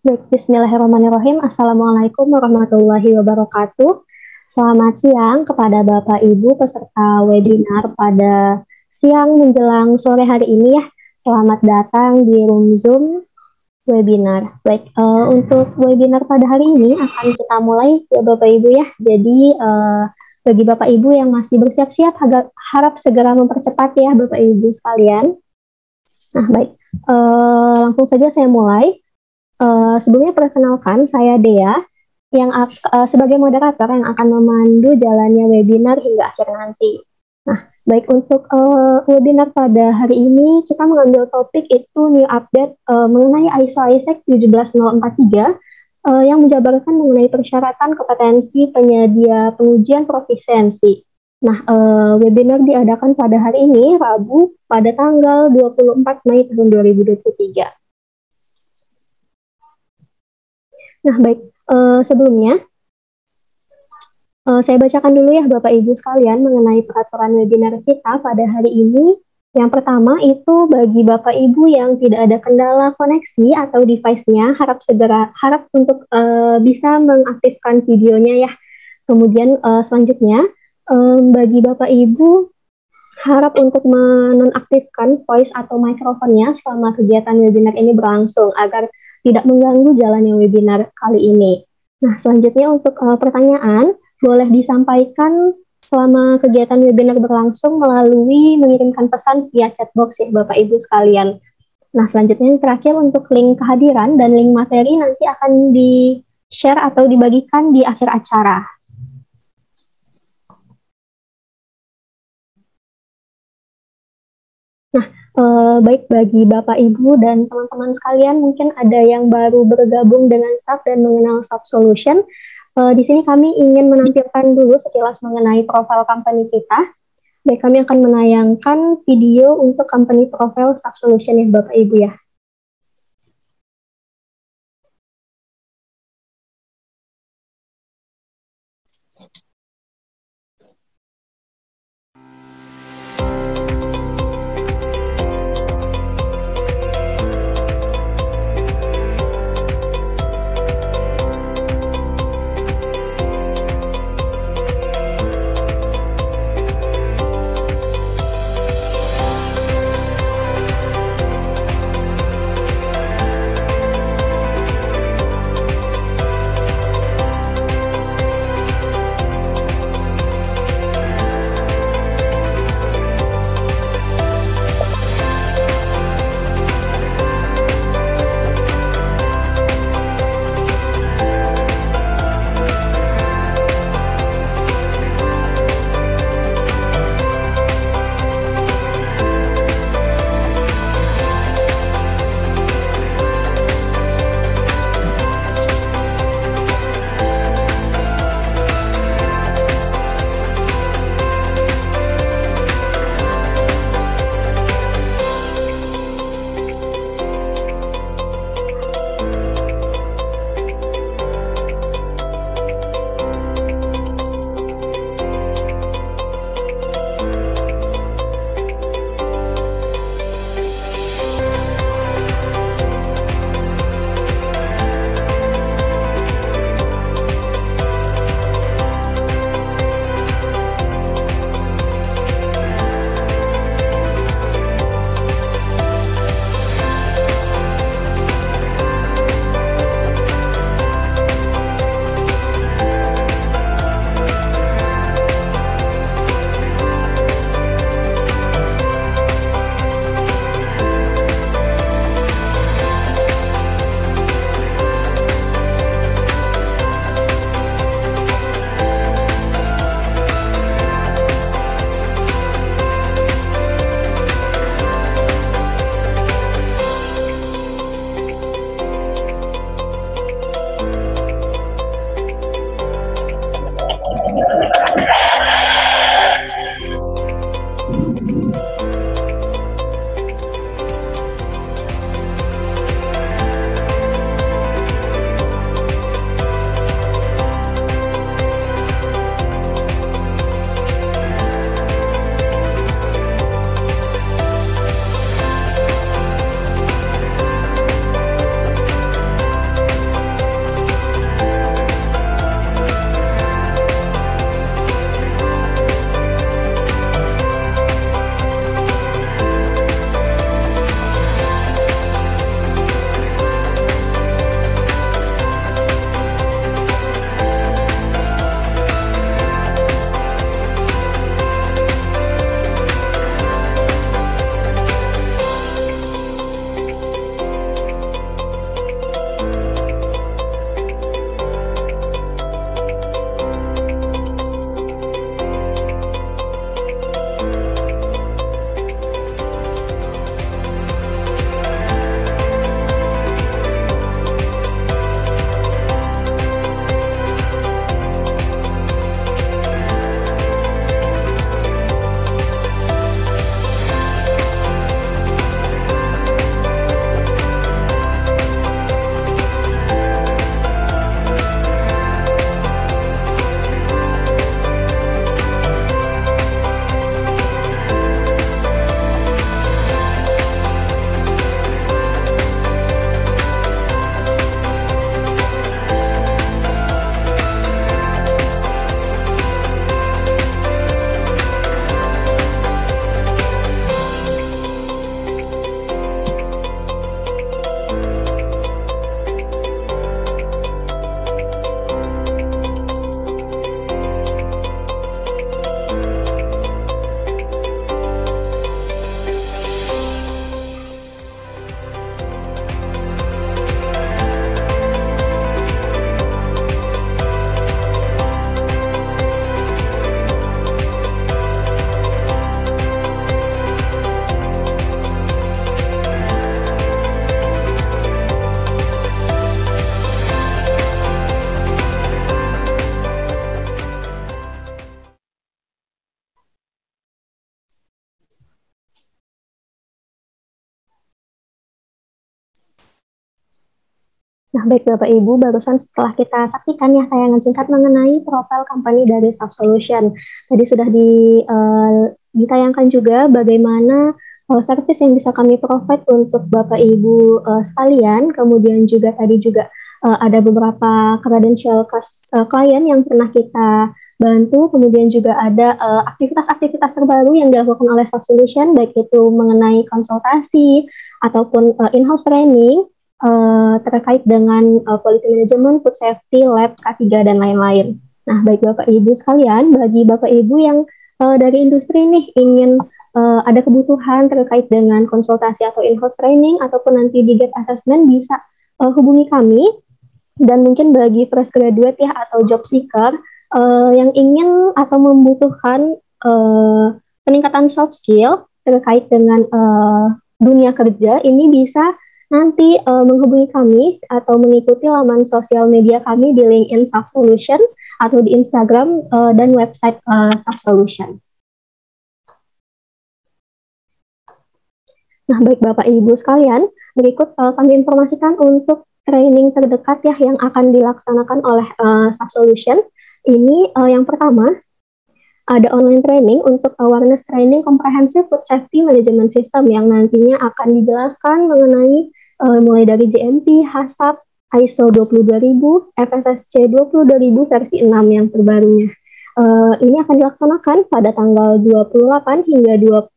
Baik, Bismillahirrahmanirrahim. Assalamualaikum warahmatullahi wabarakatuh. Selamat siang kepada Bapak Ibu peserta webinar pada siang menjelang sore hari ini ya. Selamat datang di room Zoom webinar. Baik, untuk webinar pada hari ini akan kita mulai ya Bapak Ibu ya. Jadi bagi Bapak Ibu yang masih bersiap-siap harap segera mempercepat ya Bapak Ibu sekalian. Nah baik, langsung saja saya mulai. Sebelumnya perkenalkan, saya Dea yang sebagai moderator yang akan memandu jalannya webinar hingga akhir nanti. Nah, baik untuk webinar pada hari ini kita mengambil topik itu new update mengenai ISO/IEC 17043 yang menjabarkan mengenai persyaratan kompetensi penyedia pengujian profisiensi. Nah, webinar diadakan pada hari ini, Rabu, pada tanggal 24 Mei tahun 2023. Nah, baik, sebelumnya saya bacakan dulu ya Bapak Ibu sekalian mengenai peraturan webinar kita pada hari ini. Yang pertama itu bagi Bapak Ibu yang tidak ada kendala koneksi atau device-nya, harap untuk bisa mengaktifkan videonya ya. Kemudian selanjutnya bagi Bapak Ibu harap untuk menonaktifkan voice atau mikrofonnya selama kegiatan webinar ini berlangsung agar tidak mengganggu jalannya webinar kali ini. Nah, selanjutnya untuk pertanyaan, boleh disampaikan selama kegiatan webinar berlangsung melalui mengirimkan pesan via chatbox ya Bapak Ibu sekalian. Nah, selanjutnya yang terakhir untuk link kehadiran dan link materi nanti akan di-share atau dibagikan di akhir acara. Nah, baik bagi Bapak, Ibu, dan teman-teman sekalian, mungkin ada yang baru bergabung dengan SAP dan mengenal SAP Solution. Di sini kami ingin menampilkan dulu sekilas mengenai profil company kita. Baik, kami akan menayangkan video untuk company profile SAP Solution ya Bapak, Ibu ya. Nah, baik Bapak Ibu, barusan setelah kita saksikan ya tayangan singkat mengenai profil company dari Subsolution. Tadi sudah ditayangkan juga bagaimana service yang bisa kami provide untuk Bapak Ibu sekalian. Kemudian juga tadi juga ada beberapa credential klien yang pernah kita bantu. Kemudian juga ada aktivitas-aktivitas terbaru yang dilakukan oleh Subsolution, baik itu mengenai konsultasi ataupun in-house training terkait dengan quality management, food safety, lab, K3, dan lain-lain. Nah, baik Bapak Ibu sekalian, bagi Bapak Ibu yang dari industri nih ingin ada kebutuhan terkait dengan konsultasi atau in-house training ataupun nanti di gap assessment bisa hubungi kami. Dan mungkin bagi fresh graduate ya atau job seeker yang ingin atau membutuhkan peningkatan soft skill terkait dengan dunia kerja, ini bisa nanti menghubungi kami atau mengikuti laman sosial media kami di LinkedIn Subsolution atau di Instagram dan website Subsolution. Nah, baik Bapak Ibu sekalian, berikut kami informasikan untuk training terdekat ya yang akan dilaksanakan oleh Subsolution. Ini yang pertama, ada online training untuk awareness training comprehensive food safety management system yang nantinya akan dijelaskan mengenai mulai dari GMP, HACCP, ISO 22000, FSSC 22000 versi 6 yang terbarunya. Ini akan dilaksanakan pada tanggal 28 hingga 2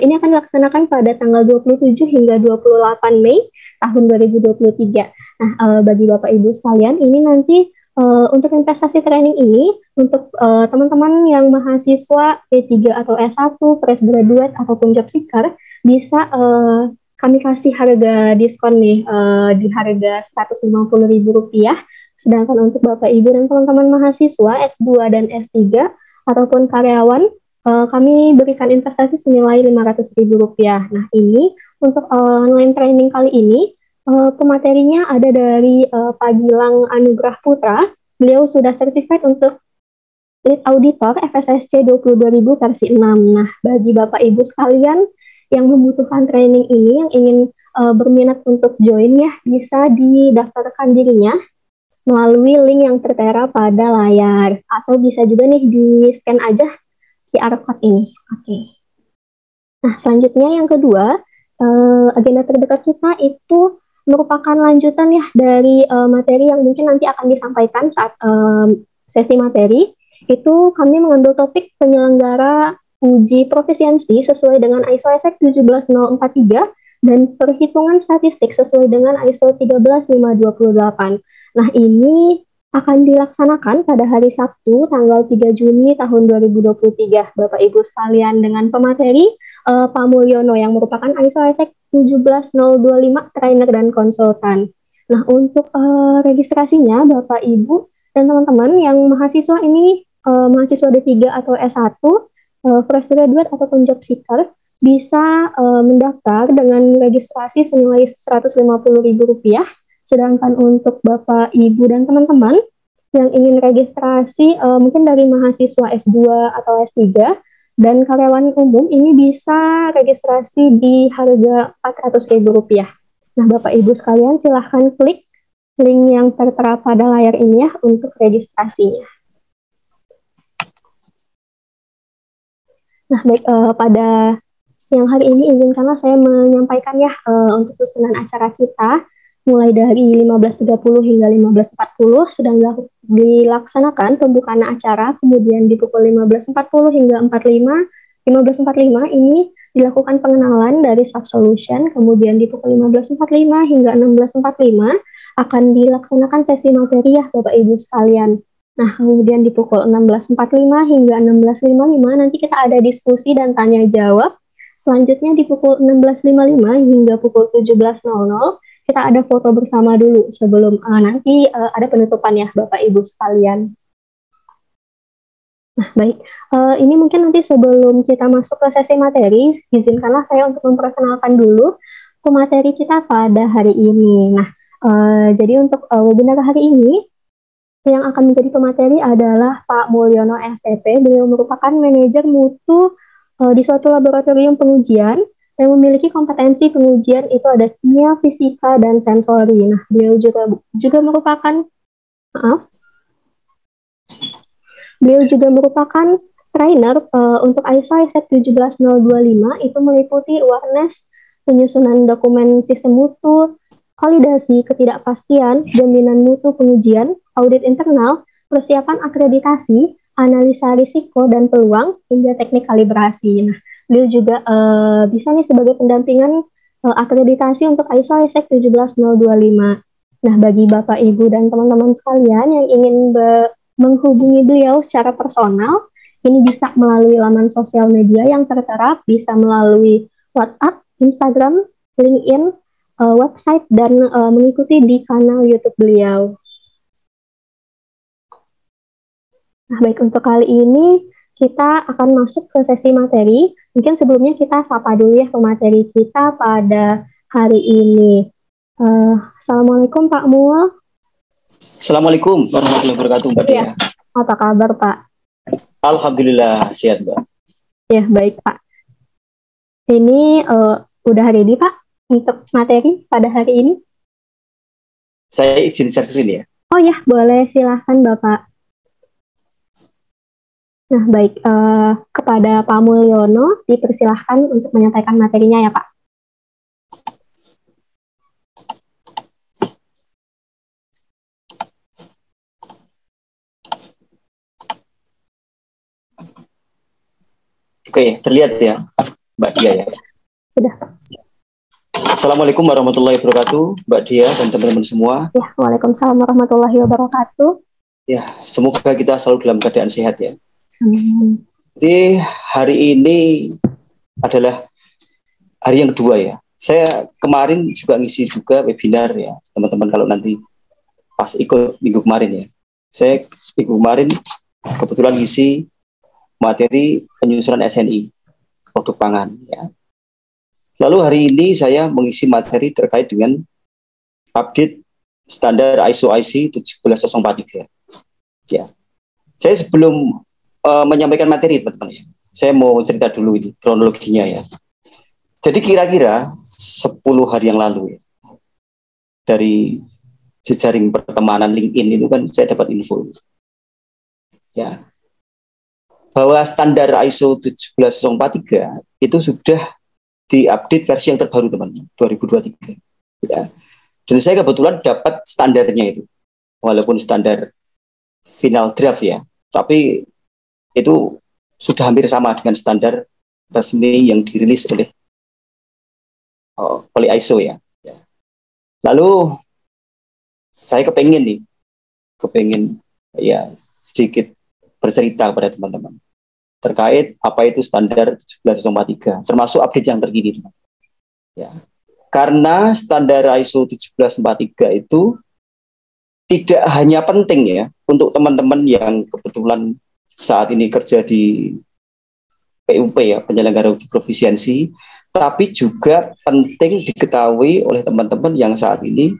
ini akan dilaksanakan pada tanggal 27 hingga 28 Mei tahun 2023. Nah, bagi Bapak Ibu sekalian, ini nanti untuk investasi training ini, untuk teman-teman yang mahasiswa D3 atau S1, fresh graduate, ataupun job seeker, bisa kami kasih harga diskon nih di harga Rp150.000. Sedangkan untuk Bapak Ibu dan teman-teman mahasiswa S2 dan S3, ataupun karyawan, kami berikan investasi senilai Rp500.000. Nah, ini untuk online training kali ini, pematerinya ada dari Pak Gilang Anugrah Putra. Beliau sudah certified untuk lead auditor FSSC 22000 versi 6. Nah, bagi Bapak Ibu sekalian yang membutuhkan training ini, yang ingin berminat untuk join ya, bisa didaftarkan dirinya melalui link yang tertera pada layar. Atau bisa juga nih di-scan aja QR code ini. Oke. Nah, selanjutnya yang kedua, agenda terdekat kita itu merupakan lanjutan ya dari materi yang mungkin nanti akan disampaikan saat sesi materi. Itu kami mengambil topik penyelenggara uji profisiensi sesuai dengan ISO ESEC 17043 dan perhitungan statistik sesuai dengan ISO 13528. Nah, ini akan dilaksanakan pada hari Sabtu tanggal 3 Juni tahun 2023, Bapak Ibu sekalian, dengan pemateri Pak Mulyono yang merupakan ISO ESEC 17025 trainer dan konsultan. Nah, untuk registrasinya Bapak Ibu dan teman-teman yang mahasiswa ini mahasiswa D3 atau S1, fresh graduate ataupun job seeker bisa mendaftar dengan registrasi senilai Rp150.000. Sedangkan untuk Bapak, Ibu, dan teman-teman yang ingin registrasi mungkin dari mahasiswa S2 atau S3 dan karyawan umum, ini bisa registrasi di harga Rp400.000. Nah, Bapak Ibu sekalian, silahkan klik link yang tertera pada layar ini ya untuk registrasinya. Nah, baik, pada siang hari ini izinkanlah saya menyampaikan ya untuk susunan acara kita mulai dari 15.30 hingga 15.40 sedang dilaksanakan pembukaan acara, kemudian di pukul 15.40 hingga 15.45 ini dilakukan pengenalan dari Subsolution, kemudian di pukul 15.45 hingga 16.45 akan dilaksanakan sesi materi ya Bapak Ibu sekalian. Nah, kemudian di pukul 16.45 hingga 16.55 nanti kita ada diskusi dan tanya jawab. Selanjutnya di pukul 16.55 hingga pukul 17.00 kita ada foto bersama dulu sebelum nanti ada penutupan ya Bapak Ibu sekalian. Nah, baik. Ini mungkin nanti sebelum kita masuk ke sesi materi, izinkanlah saya untuk memperkenalkan dulu pemateri kita pada hari ini. Nah, jadi untuk webinar hari ini, yang akan menjadi pemateri adalah Pak Mulyono STP. Beliau merupakan manajer mutu di suatu laboratorium pengujian yang memiliki kompetensi pengujian itu ada kimia, fisika, dan sensori. Nah, beliau juga merupakan maaf, beliau juga merupakan trainer untuk ISO 17025 itu meliputi awareness, penyusunan dokumen sistem mutu, validasi ketidakpastian, jaminan mutu pengujian, audit internal, persiapan akreditasi, analisa risiko dan peluang, hingga teknik kalibrasi. Nah, beliau juga bisa nih sebagai pendampingan akreditasi untuk ISO 17025. Nah, bagi Bapak, Ibu, dan teman-teman sekalian yang ingin menghubungi beliau secara personal, ini bisa melalui laman sosial media yang tertera, bisa melalui WhatsApp, Instagram, LinkedIn, website, dan mengikuti di kanal YouTube beliau. Nah, baik, untuk kali ini kita akan masuk ke sesi materi. Mungkin sebelumnya kita sapa dulu ya pemateri kita pada hari ini. Assalamualaikum Pak Mul. Assalamualaikum warahmatullahi wabarakatuh, Mbak Dia. Apa kabar, Pak? Alhamdulillah sehat, Mbak. Ya, baik, Pak. Ini udah ready, Pak, untuk materi pada hari ini? Saya izin share screen ya. Oh ya, boleh, silahkan Bapak. Nah, baik, kepada Pak Mulyono dipersilahkan untuk menyampaikan materinya ya, Pak. Oke, terlihat ya, Mbak Dia ya. Sudah. Assalamualaikum warahmatullahi wabarakatuh, Mbak Dia dan teman-teman semua. Ya, waalaikumsalam warahmatullahi wabarakatuh. Ya, semoga kita selalu dalam keadaan sehat ya. Jadi hari ini adalah hari yang kedua ya. Saya kemarin juga ngisi juga webinar ya, teman-teman kalau nanti pas ikut minggu kemarin ya. Saya minggu kemarin kebetulan ngisi materi penyusunan SNI produk pangan ya. Lalu hari ini saya mengisi materi terkait dengan update standar ISO IC 17043 ya. Saya sebelum menyampaikan materi teman-teman ya, saya mau cerita dulu ini kronologinya ya. Jadi kira-kira 10 hari yang lalu ya, dari jejaring pertemanan LinkedIn itu kan saya dapat info ya, bahwa standar ISO 17043 itu sudah diupdate versi yang terbaru teman-teman, 2023 ya. Dan saya kebetulan dapat standarnya itu, walaupun standar final draft ya, tapi itu sudah hampir sama dengan standar resmi yang dirilis oleh ISO ya. Lalu saya kepengen ya sedikit bercerita kepada teman-teman terkait apa itu standar 17043, termasuk update yang terkini. Ya. Karena standar ISO 17043 itu tidak hanya penting ya untuk teman-teman yang kebetulan saat ini kerja di PUP ya, penyelenggara uji profisiensi, tapi juga penting diketahui oleh teman-teman yang saat ini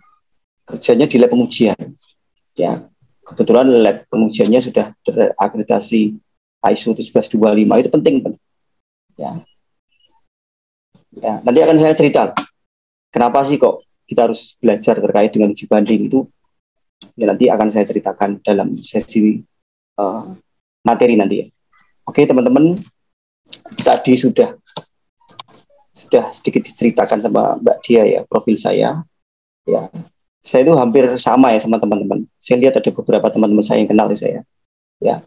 kerjanya di lab pengujian. Ya, kebetulan lab pengujiannya sudah terakreditasi ISO 17025, itu penting. Ya. Ya, nanti akan saya cerita kenapa sih kok kita harus belajar terkait dengan uji banding itu. Ya, nanti akan saya ceritakan dalam sesi materi nanti ya. Oke teman-teman, tadi sudah sedikit diceritakan sama Mbak Dia ya profil saya. Ya, saya itu hampir sama ya sama teman-teman. Saya lihat ada beberapa teman-teman saya yang kenal saya. Ya,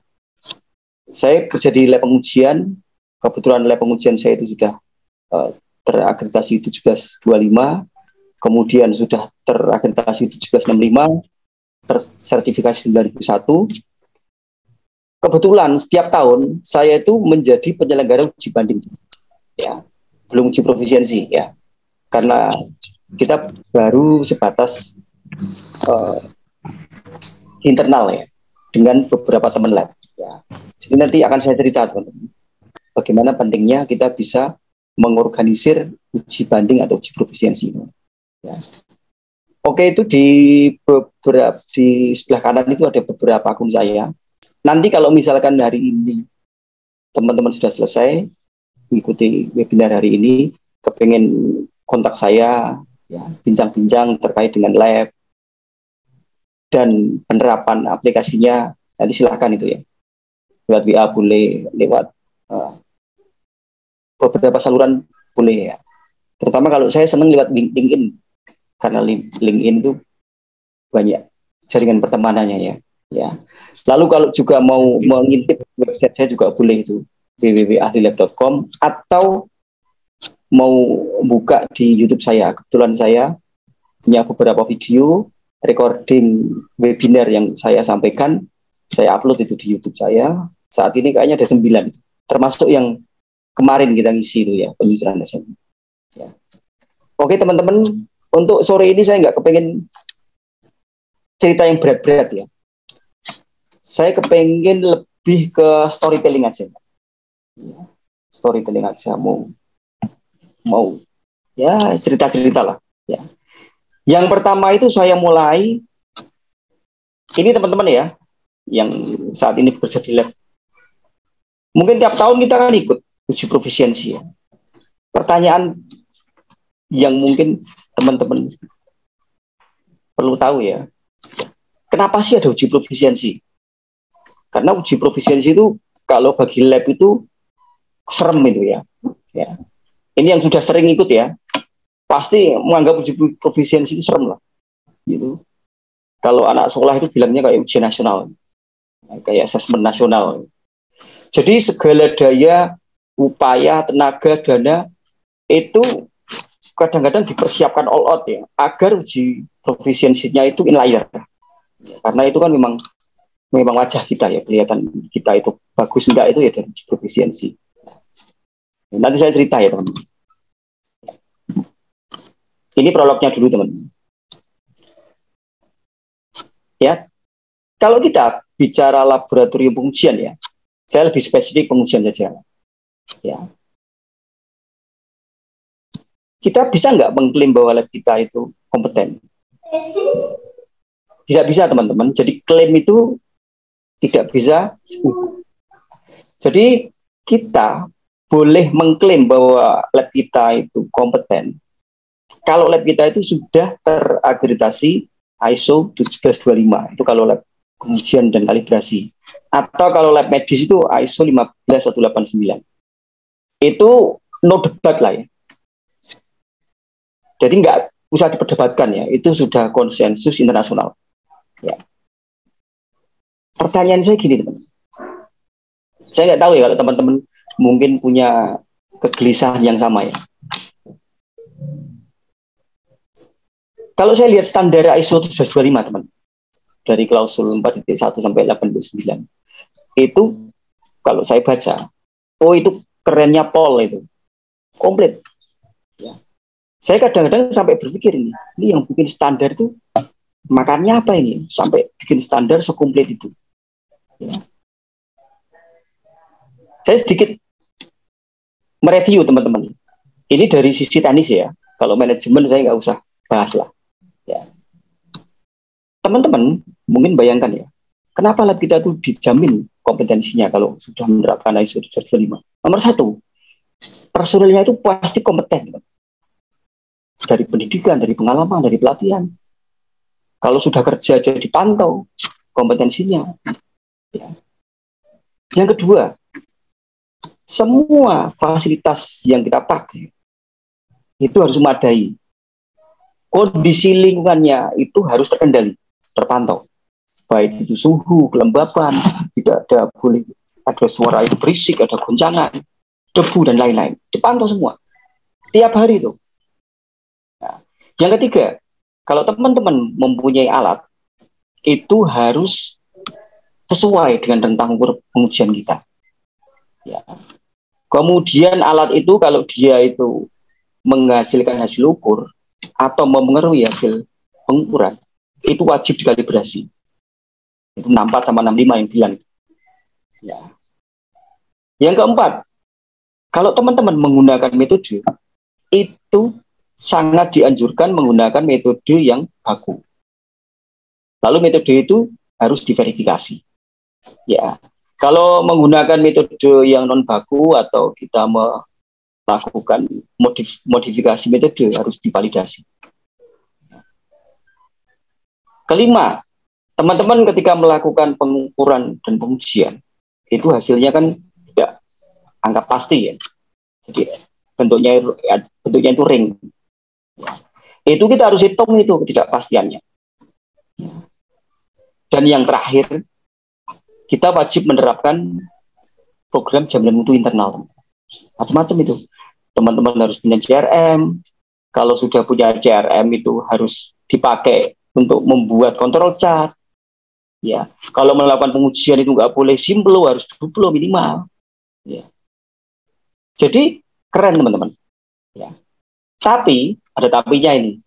saya kerja di lab pengujian. Kebetulan lab pengujian saya itu sudah terakreditasi 1725, kemudian sudah terakreditasi 1765, tersertifikasi 9001. Kebetulan setiap tahun saya itu menjadi penyelenggara uji banding. Ya, belum uji profisiensi ya. Karena kita baru sebatas internal ya dengan beberapa teman lab. Ya. Jadi nanti akan saya cerita teman-teman, bagaimana pentingnya kita bisa mengorganisir uji banding atau uji profisiensi itu. Ya. Oke, itu di sebelah kanan itu ada beberapa akun saya. Nanti kalau misalkan hari ini teman-teman sudah selesai mengikuti webinar hari ini, kepengen kontak saya, ya, bincang-bincang terkait dengan lab dan penerapan aplikasinya, nanti silahkan itu ya. Lewat WA boleh, lewat beberapa saluran boleh ya. Terutama kalau saya senang lewat LinkedIn, karena LinkedIn itu banyak jaringan pertemanannya ya. Ya. Lalu kalau juga mau mengintip website saya juga boleh itu www.ahlilab.com, atau mau buka di YouTube saya. Kebetulan saya punya beberapa video recording webinar yang saya sampaikan, saya upload itu di YouTube saya. Saat ini kayaknya ada 9, termasuk yang kemarin kita ngisi itu ya, penyusunan SME. Ya. Oke teman-teman, untuk sore ini saya nggak kepengen cerita yang berat-berat ya. Saya kepengen lebih ke storytelling aja. Ya, storytelling aja, mau ya cerita-cerita lah. Ya. Yang pertama itu saya mulai, ini teman-teman ya, yang saat ini bekerja di lab. Mungkin tiap tahun kita kan ikut uji profisiensi ya. Pertanyaan yang mungkin teman-teman perlu tahu ya, kenapa sih ada uji profisiensi? Karena uji profisiensi itu kalau bagi lab itu serem itu ya. Ya. Ini yang sudah sering ikut ya, pasti menganggap uji profisiensi itu serem lah. Gitu. Kalau anak sekolah itu bilangnya kayak ujian nasional, kayak asesmen nasional. Jadi segala daya, upaya, tenaga, dana itu kadang-kadang dipersiapkan all out ya, agar uji profisiensinya itu inlier. Karena itu kan memang wajah kita ya, kelihatan kita itu bagus enggak itu ya dari uji profisiensi. Nanti saya cerita ya teman-teman. Ini prolognya dulu teman-teman. Ya, kalau kita bicara laboratorium pengujian ya, saya lebih spesifik pengujian saja. Ya, kita bisa nggak mengklaim bahwa lab kita itu kompeten? Tidak bisa teman-teman. Jadi klaim itu tidak bisa. Jadi kita boleh mengklaim bahwa lab kita itu kompeten kalau lab kita itu sudah terakreditasi ISO 17025. Itu kalau lab pengujian dan kalibrasi. Atau kalau lab medis itu ISO 15189. Itu no debat lah ya. Jadi nggak usah diperdebatkan ya. Itu sudah konsensus internasional. Ya. Pertanyaan saya gini teman. Saya nggak tahu ya kalau teman-teman mungkin punya kegelisahan yang sama ya. Kalau saya lihat standar ISO 17025 teman, dari klausul 4.1 sampai 8.9, itu kalau saya baca, oh itu kerennya Pol itu, komplit. Ya. Saya kadang-kadang sampai berpikir ini yang bikin standar itu makannya apa ini, sampai bikin standar sekomplit itu. Ya. Saya sedikit mereview teman-teman. Ini dari sisi teknis ya, kalau manajemen saya nggak usah bahas lah. Ya. Teman-teman mungkin bayangkan ya, kenapa lab kita tuh dijamin kompetensinya kalau sudah menerapkan ISO 17025? Nomor satu, personilnya itu pasti kompeten. Dari pendidikan, dari pengalaman, dari pelatihan. Kalau sudah kerja jadi dipantau kompetensinya. Ya. Yang kedua, semua fasilitas yang kita pakai itu harus memadai. Kondisi lingkungannya itu harus terkendali, terpantau. Baik itu suhu, kelembapan, tidak ada boleh ada suara itu berisik, ada goncangan, debu dan lain-lain. Dipantau semua. Tiap hari itu. Nah, yang ketiga, kalau teman-teman mempunyai alat, itu harus sesuai dengan rentang ukur pengujian kita. Ya. Kemudian alat itu kalau dia itu menghasilkan hasil ukur atau mempengaruhi hasil pengukuran, itu wajib dikalibrasi. Itu 64 sama 65 yang bilang. Ya. Yang keempat, kalau teman-teman menggunakan metode, itu sangat dianjurkan menggunakan metode yang baku. Lalu metode itu harus diverifikasi. Ya. Kalau menggunakan metode yang non baku atau kita melakukan modifikasi metode harus divalidasi. Kelima, teman-teman ketika melakukan pengukuran dan pengujian, itu hasilnya kan tidak angka pasti ya. Jadi bentuknya itu ring. Itu kita harus hitung itu ketidakpastiannya. Dan yang terakhir, kita wajib menerapkan program jaminan mutu internal. Macam-macam itu. Teman-teman harus punya CRM. Kalau sudah punya CRM itu harus dipakai untuk membuat kontrol chart. Ya, kalau melakukan pengujian itu nggak boleh simple, harus duplo minimal. Ya. Jadi keren teman-teman. Ya. Tapi ada tapinya ini.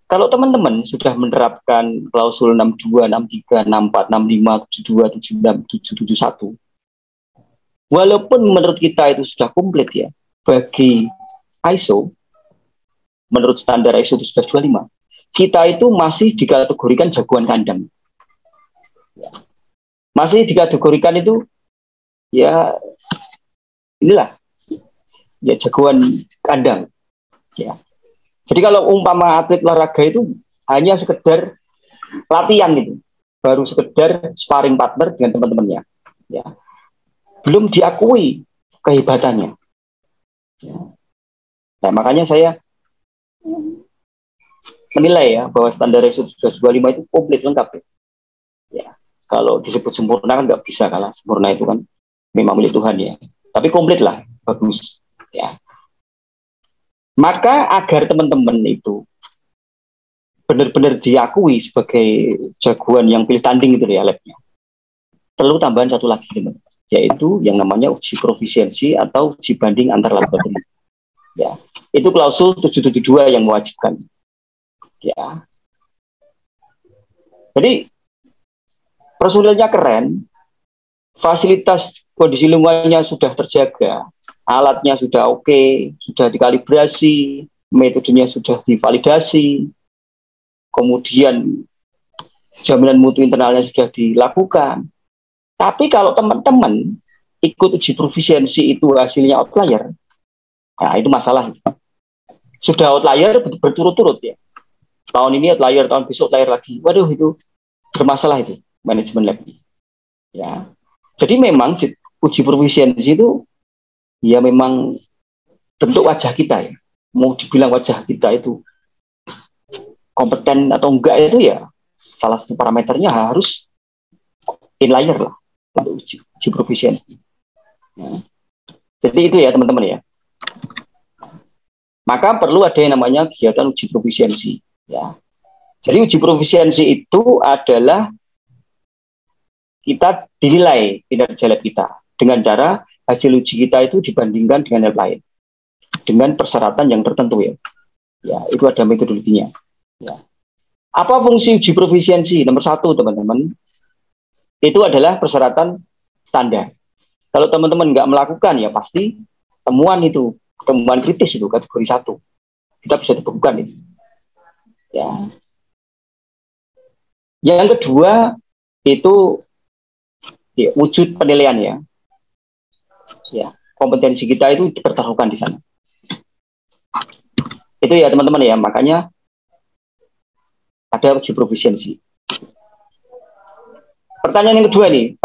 Kalau teman-teman sudah menerapkan klausul 62, 63, 64, 65, 72, 76, 771, walaupun menurut kita itu sudah komplit ya, bagi ISO, menurut standar ISO 1125, kita itu masih dikategorikan jagoan kandang. Ya. Masih dikategorikan itu, ya inilah, ya jagoan kandang. Ya. Jadi kalau umpama atlet olahraga itu hanya sekedar latihan gitu, baru sekedar sparring partner dengan teman-temannya, ya. Belum diakui kehebatannya. Ya. Nah, makanya saya menilai ya bahwa standar ISO 1125 itu komplit lengkap. Ya. Kalau disebut sempurna kan nggak bisa, kalah sempurna itu kan memang milik Tuhan ya. Tapi komplit lah, bagus. Ya. Maka agar teman-teman itu benar-benar diakui sebagai jagoan yang pilih tanding itu ya labnya, perlu tambahan satu lagi teman, yaitu yang namanya uji profisiensi atau uji banding antar laboratorium. Ya, itu klausul 772 yang mewajibkan. Ya. Jadi personilnya keren, fasilitas kondisi lingkungannya sudah terjaga, alatnya sudah oke, sudah dikalibrasi, metodenya sudah divalidasi, kemudian jaminan mutu internalnya sudah dilakukan. Tapi kalau teman-teman ikut uji profisiensi itu hasilnya outlier, nah itu masalah. Sudah outlier berturut-turut ya. Tahun ini outlier, tahun besok outlier lagi. Waduh, itu bermasalah itu manajemen lab. Ya. Jadi memang uji profisiensi itu ya memang bentuk wajah kita ya. Mau dibilang wajah kita itu kompeten atau enggak itu ya salah satu parameternya harus inlier lah untuk uji profisiensi. Ya. Jadi itu ya teman-teman ya. Maka perlu ada yang namanya kegiatan uji profisiensi. Ya. Jadi uji profisiensi itu adalah kita dinilai kinerja lab kita dengan cara hasil uji kita itu dibandingkan dengan lab lain dengan persyaratan yang tertentu ya. Ya, itu ada metodologinya. Ya. Apa fungsi uji profisiensi? Nomor 1 teman-teman, itu adalah persyaratan standar. Kalau teman-teman nggak melakukan ya pasti temuan kritis itu kategori 1. Kita bisa dibekukan itu. Ya. Yang kedua itu ya, wujud penilaian ya. Ya, kompetensi kita itu dipertaruhkan di sana. Itu ya teman-teman ya, makanya ada uji profisiensi. Pertanyaan yang kedua nih,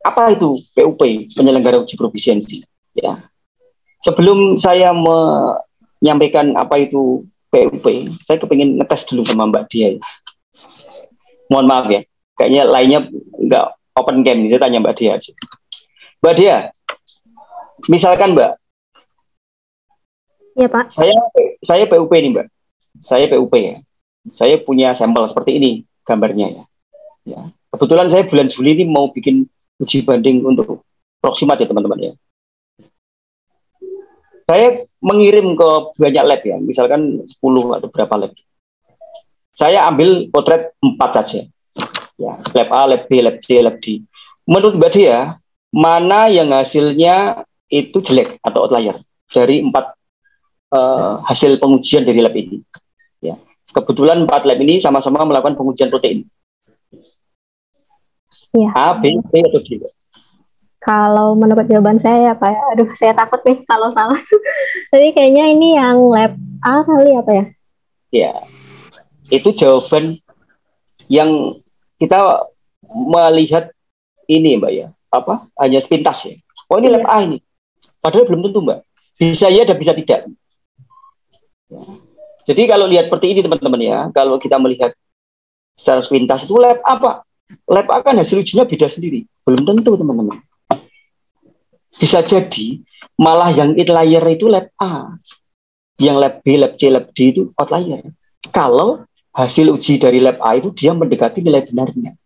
apa itu PUP, penyelenggara uji profisiensi? Ya, sebelum saya menyampaikan apa itu PUP, saya kepingin ngetes dulu sama Mbak Dia. Ya. Mohon maaf ya, kayaknya lainnya nggak open game, saya tanya Mbak Dia aja. Mbak Dia, misalkan Mbak, ya Pak, saya PUP nih Mbak, saya PUP ya, saya punya sampel seperti ini gambarnya ya. Ya. Kebetulan saya bulan Juli ini mau bikin uji banding untuk proximat ya teman-teman ya. Saya mengirim ke banyak lab ya, misalkan 10 atau berapa lab. Saya ambil potret 4 saja. Ya, lab A, lab B, lab C, lab D. Menurut Mbak Dia, mana yang hasilnya itu jelek atau outlier dari 4 hasil pengujian dari lab ini? Ya. Kebetulan 4 lab ini sama-sama melakukan pengujian protein. Ya. A, B, C, atau D? Kalau menurut jawaban saya ya Pak, ya. Aduh saya takut nih kalau salah. Jadi kayaknya ini yang lab A kali apa ya? Ya, itu jawaban yang kita melihat ini Mbak ya, apa hanya sepintas ya. Oh ini lab Iya. A ini, padahal belum tentu Mbak. Bisa ya dan bisa tidak. Ya. Jadi kalau lihat seperti ini teman-teman ya, kalau kita melihat secara sepintas itu lab apa? Lab A kan hasil ujinya beda sendiri. Belum tentu teman-teman. Bisa jadi malah yang inlier itu lab A, yang lab B, lab C, lab D itu outlier. Kalau hasil uji dari lab A itu dia mendekati nilai benarnya.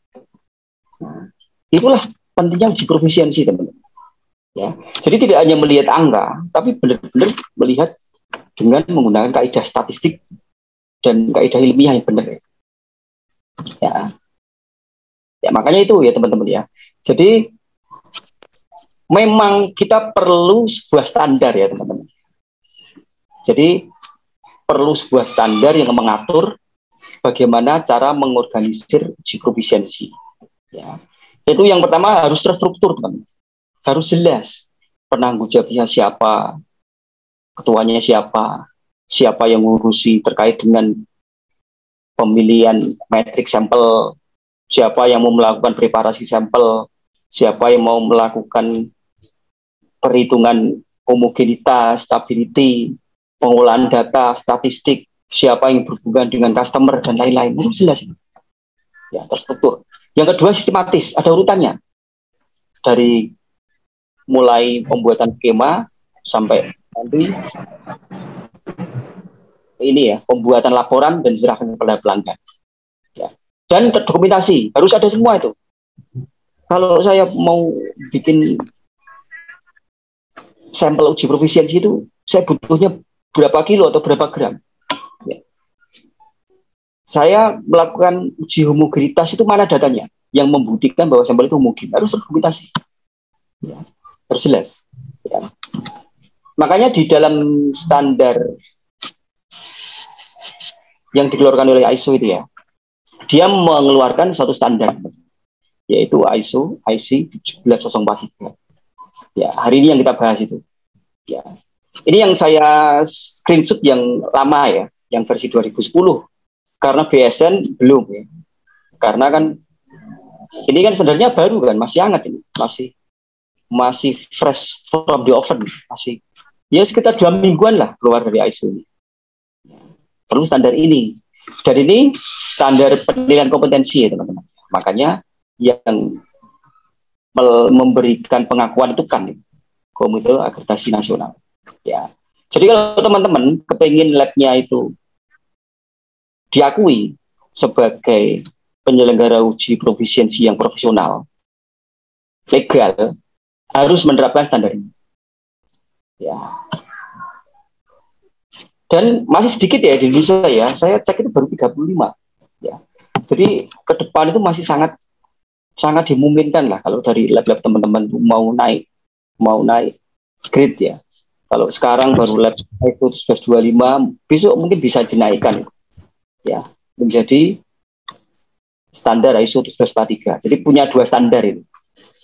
Nah, itulah pentingnya uji profisiensi teman-teman. Ya. Jadi tidak hanya melihat angka, tapi benar-benar melihat dengan menggunakan kaidah statistik dan kaidah ilmiah yang benar. Ya, ya makanya itu ya teman-teman ya. Jadi memang kita perlu sebuah standar ya teman-teman. Jadi perlu sebuah standar yang mengatur bagaimana cara mengorganisir uji profisiensi. Ya. Itu yang pertama harus terstruktur teman-teman. Harus jelas penanggung jawabnya siapa, ketuanya siapa, siapa yang ngurusi terkait dengan pemilihan metrik sampel, siapa yang mau melakukan preparasi sampel, siapa yang mau melakukan perhitungan homogenitas, stability, pengolahan data, statistik, siapa yang berhubungan dengan customer dan lain-lain. Itu jelas. Ya, terstruktur. Yang kedua sistematis, ada urutannya. Dari mulai pembuatan skema sampai nanti ini ya, pembuatan laporan dan diserahkan kepada pelanggan. Ya. Dan terdokumentasi, harus ada semua itu. Kalau saya mau bikin sampel uji profisiensi itu, saya butuhnya berapa kilo atau berapa gram. Ya. Saya melakukan uji homogenitas itu mana datanya yang membuktikan bahwa sampel itu homogen, harus terdokumentasi. Ya. Harus jelas. Ya. Makanya di dalam standar yang dikeluarkan oleh ISO itu ya, dia mengeluarkan satu standar, yaitu ISO IC 17043. Ya, hari ini yang kita bahas itu. Ya. Ini yang saya screenshot yang lama ya, yang versi 2010. Karena BSN belum ya. Karena kan ini kan sebenarnya baru kan, masih hangat ini, masih fresh from the oven, masih ya sekitar 2 mingguan lah keluar dari ISO ini. Perlu standar ini. Dan ini standar penilaian kompetensi ya teman-teman. Makanya yang memberikan pengakuan itu kan Komite Akreditasi Nasional. Ya. Jadi kalau teman-teman kepingin labnya itu diakui sebagai penyelenggara uji profisiensi yang profesional, legal, harus menerapkan standar ini. Ya. Dan masih sedikit ya di Indonesia ya, saya cek itu baru 35. Ya. Jadi ke depan itu masih sangat dimungkinkan lah kalau dari lab-lab teman-teman mau naik grade ya. Kalau sekarang baru lab ISO 1125, besok mungkin bisa dinaikkan ya menjadi standar ISO 1143. Jadi punya 2 standar itu.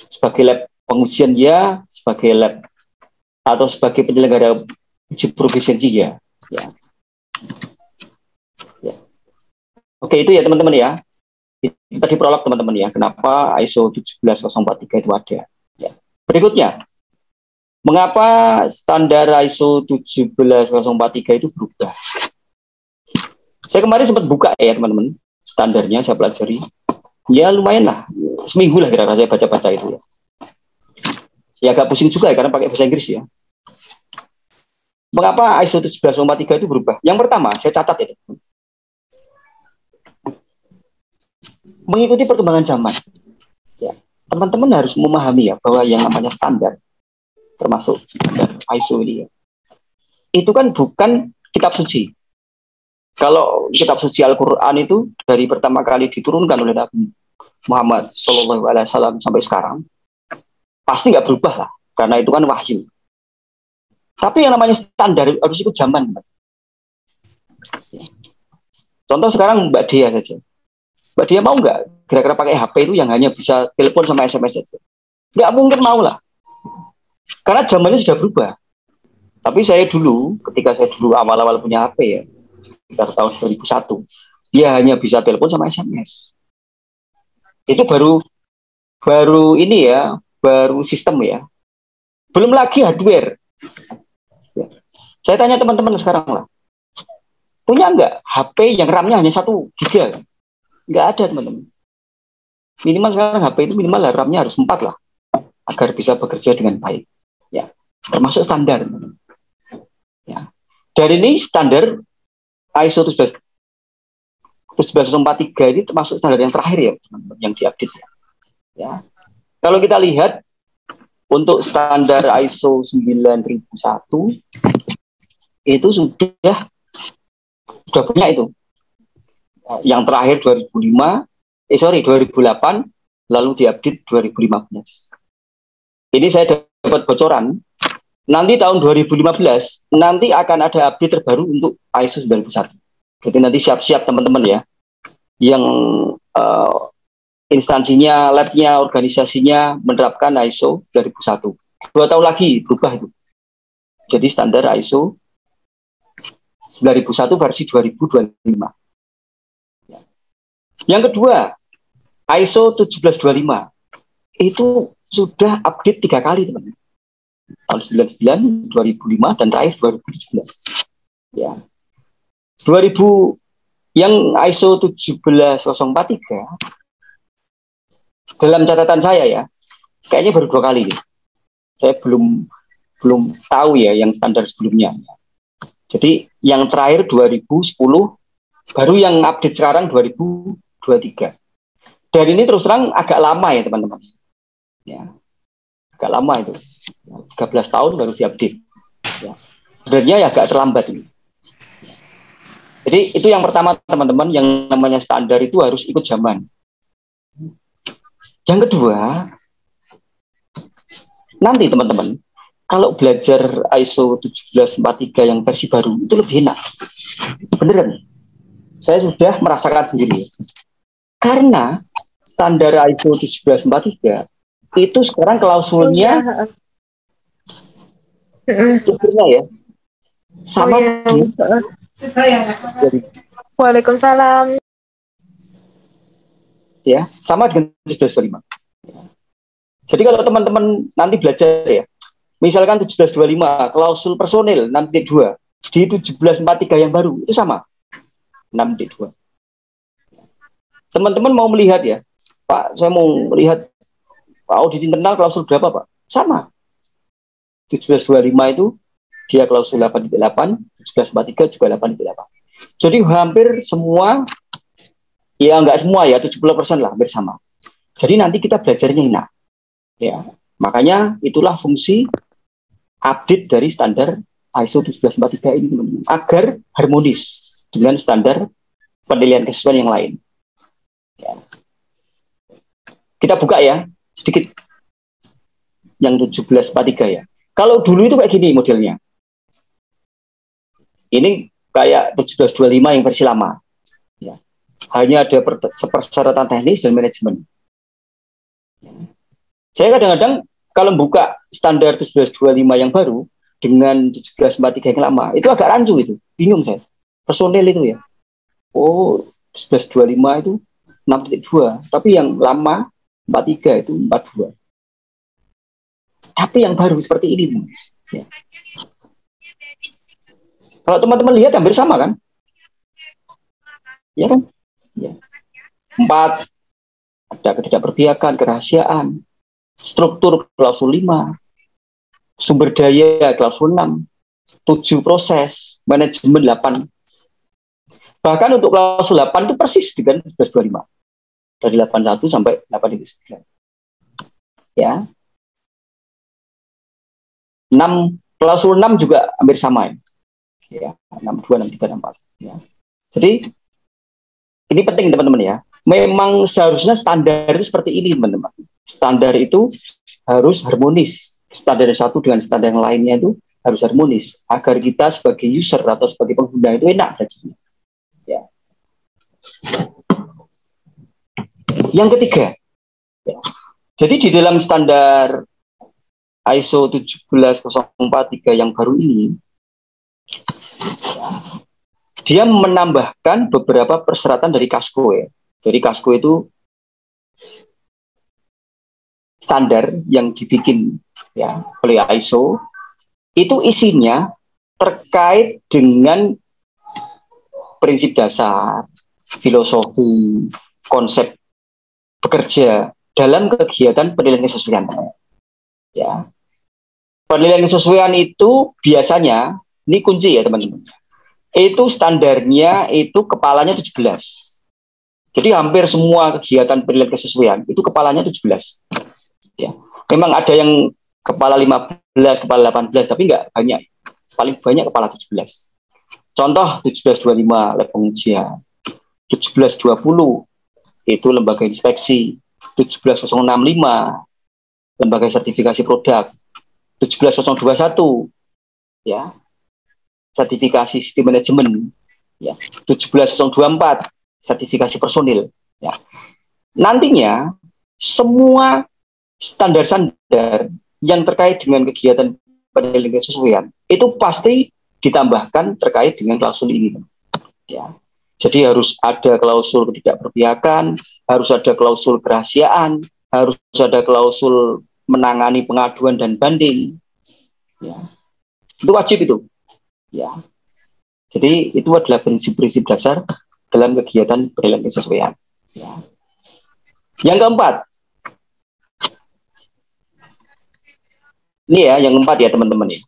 Sebagai lab pengujian ya, sebagai lab atau sebagai penyelenggara uji profisiensi ya. Ya. Ya. Oke, itu ya teman-teman ya. Itu tadi prolog teman-teman ya. Kenapa ISO 17043 itu ada. Ya. Berikutnya, mengapa standar ISO 17043 itu berubah? Saya kemarin sempat buka ya teman-teman. Standarnya saya pelajari. Ya lumayan lah. Seminggu lah kira-kira saya baca-baca itu ya. Ya agak pusing juga ya karena pakai bahasa Inggris ya. Mengapa ISO 17043 itu berubah? Yang pertama, saya catat itu. Mengikuti perkembangan zaman. Ya, teman-teman harus memahami ya bahwa yang namanya standar, termasuk standar ISO ini ya, itu kan bukan kitab suci. Kalau kitab suci Al-Quran itu dari pertama kali diturunkan oleh Nabi Muhammad SAW sampai sekarang, pasti nggak berubah lah, karena itu kan wahyu. Tapi yang namanya standar harus ikut zaman. Contoh sekarang Mbak Dia saja. Mbak Dia mau nggak kira-kira pakai HP itu yang hanya bisa telepon sama SMS saja? Nggak mungkin mau lah. Karena zamannya sudah berubah. Tapi saya dulu, ketika saya dulu awal-awal punya HP ya, sekitar tahun 2001, dia hanya bisa telepon sama SMS. Itu baru ini ya, baru sistem ya. Belum lagi hardware. Ya. Saya tanya teman-teman sekarang lah, punya nggak HP yang RAM-nya hanya 1 GB? Nggak ada, teman-teman. Minimal sekarang HP itu minimal RAM-nya harus 4 lah, agar bisa bekerja dengan baik. Ya, termasuk standar. Ya. Dan ini standar ISO 17043 ini termasuk standar yang terakhir ya, teman-teman, yang diupdate ya. Ya. Kalau kita lihat untuk standar ISO 9001 itu sudah punya itu. Yang terakhir 2008 lalu diupdate 2015. Ini saya dapat bocoran. Nanti tahun 2015 nanti akan ada update terbaru untuk ISO 9001. Jadi nanti siap-siap teman-teman ya, yang instansinya, labnya, organisasinya menerapkan ISO 2001. 2 tahun lagi berubah itu. Jadi standar ISO 9001 versi 2025. Yang kedua, ISO 1725 itu sudah update 3 kali, teman-teman. Tahun 99, 2005, dan terakhir 2017. Ya. 2000 yang ISO 17043 dalam catatan saya ya, kayaknya baru 2 kali. Saya belum tahu ya yang standar sebelumnya. Jadi yang terakhir 2010, baru yang update sekarang 2023. Dan ini terus terang agak lama ya, teman-teman. Ya. Agak lama itu. 13 tahun baru diupdate. Ya. Sebenarnya ya agak terlambat ini. Jadi itu yang pertama, teman-teman, yang namanya standar itu harus ikut zaman. Yang kedua, nanti teman-teman, kalau belajar ISO 1743 yang versi baru itu lebih enak. Beneran. Saya sudah merasakan sendiri. Karena standar ISO 1743 itu sekarang klausulnya ya sama Waalaikumsalam. Ya, sama dengan 1725. Jadi kalau teman-teman nanti belajar ya, misalkan 1725 klausul personil 6.2 di 1743 yang baru itu sama 6.2. Teman-teman mau melihat ya, Pak, saya mau melihat audit internal klausul berapa, Pak? Sama. 1725 itu dia klausul 8.8, 1743 juga 8.8. Jadi hampir semua, ya nggak semua ya, 70% lah hampir sama. Jadi nanti kita belajarnya enak. Ya, makanya itulah fungsi update dari standar ISO 17043 ini, teman-teman, agar harmonis dengan standar penilaian kesesuaian yang lain. Ya. Kita buka ya sedikit yang 1743 ya. Kalau dulu itu kayak gini modelnya. Ini kayak 1725 yang versi lama. Ya. Hanya ada persyaratan teknis dan manajemen. Saya kadang-kadang kalau buka standar 1725 yang baru dengan 1743 yang lama, itu agak rancu itu. Bingung saya. Personel itu ya. Oh, 1125 itu 6.2, tapi yang lama 43 itu 42. Tapi yang baru seperti ini. Ya. Kalau teman-teman lihat hampir sama kan? Ya kan? Ya. 4, ada ketidakberpihakan, kerahasiaan, struktur klausul 5, sumber daya klausul 6, 7 proses, manajemen 8. Bahkan untuk klausul 8 itu persis dengan 1125. Dari 81 sampai 8.9. Ya. 6, klausul 6 juga hampir sama ya. 62, 63, 64. Ya. Jadi ini penting teman-teman ya. Memang seharusnya standar itu seperti ini, teman-teman. Standar itu harus harmonis. Standar satu dengan standar yang lainnya itu harus harmonis agar kita sebagai user atau sebagai pengguna itu enak belajarnya. Ya. Yang ketiga, ya. Jadi di dalam standar ISO 17043 yang baru ini, dia menambahkan beberapa persyaratan dari KASKO ya. Jadi KASKO itu standar yang dibikin ya oleh ISO, itu isinya terkait dengan prinsip dasar, filosofi, konsep bekerja dalam kegiatan penilaian kesesuaian. Ya. Penilaian kesesuaian itu biasanya, ini kunci ya teman-teman, itu standarnya itu kepalanya 17. Jadi hampir semua kegiatan penilaian kesesuaian itu kepalanya 17. Ya. Memang ada yang kepala 15, kepala 18, tapi enggak banyak. Paling banyak kepala 17. Contoh 1725 lab pengujian, 1720 itu lembaga inspeksi, 17065 lembaga sertifikasi produk, 17021 ya sertifikasi sistem manajemen, ya 17024 sertifikasi personil. Ya. Nantinya semua standar-standar yang terkait dengan kegiatan penilaian kesesuaian itu pasti ditambahkan terkait dengan klausul ini. Ya. Jadi harus ada klausul ketidakberpihakan, harus ada klausul kerahasiaan, harus ada klausul menangani pengaduan dan banding. Ya. Itu wajib itu. Ya. Jadi itu adalah prinsip-prinsip dasar dalam kegiatan penilaian kesesuaian. Ya. Yang keempat, ini ya yang keempat ya teman-teman ya.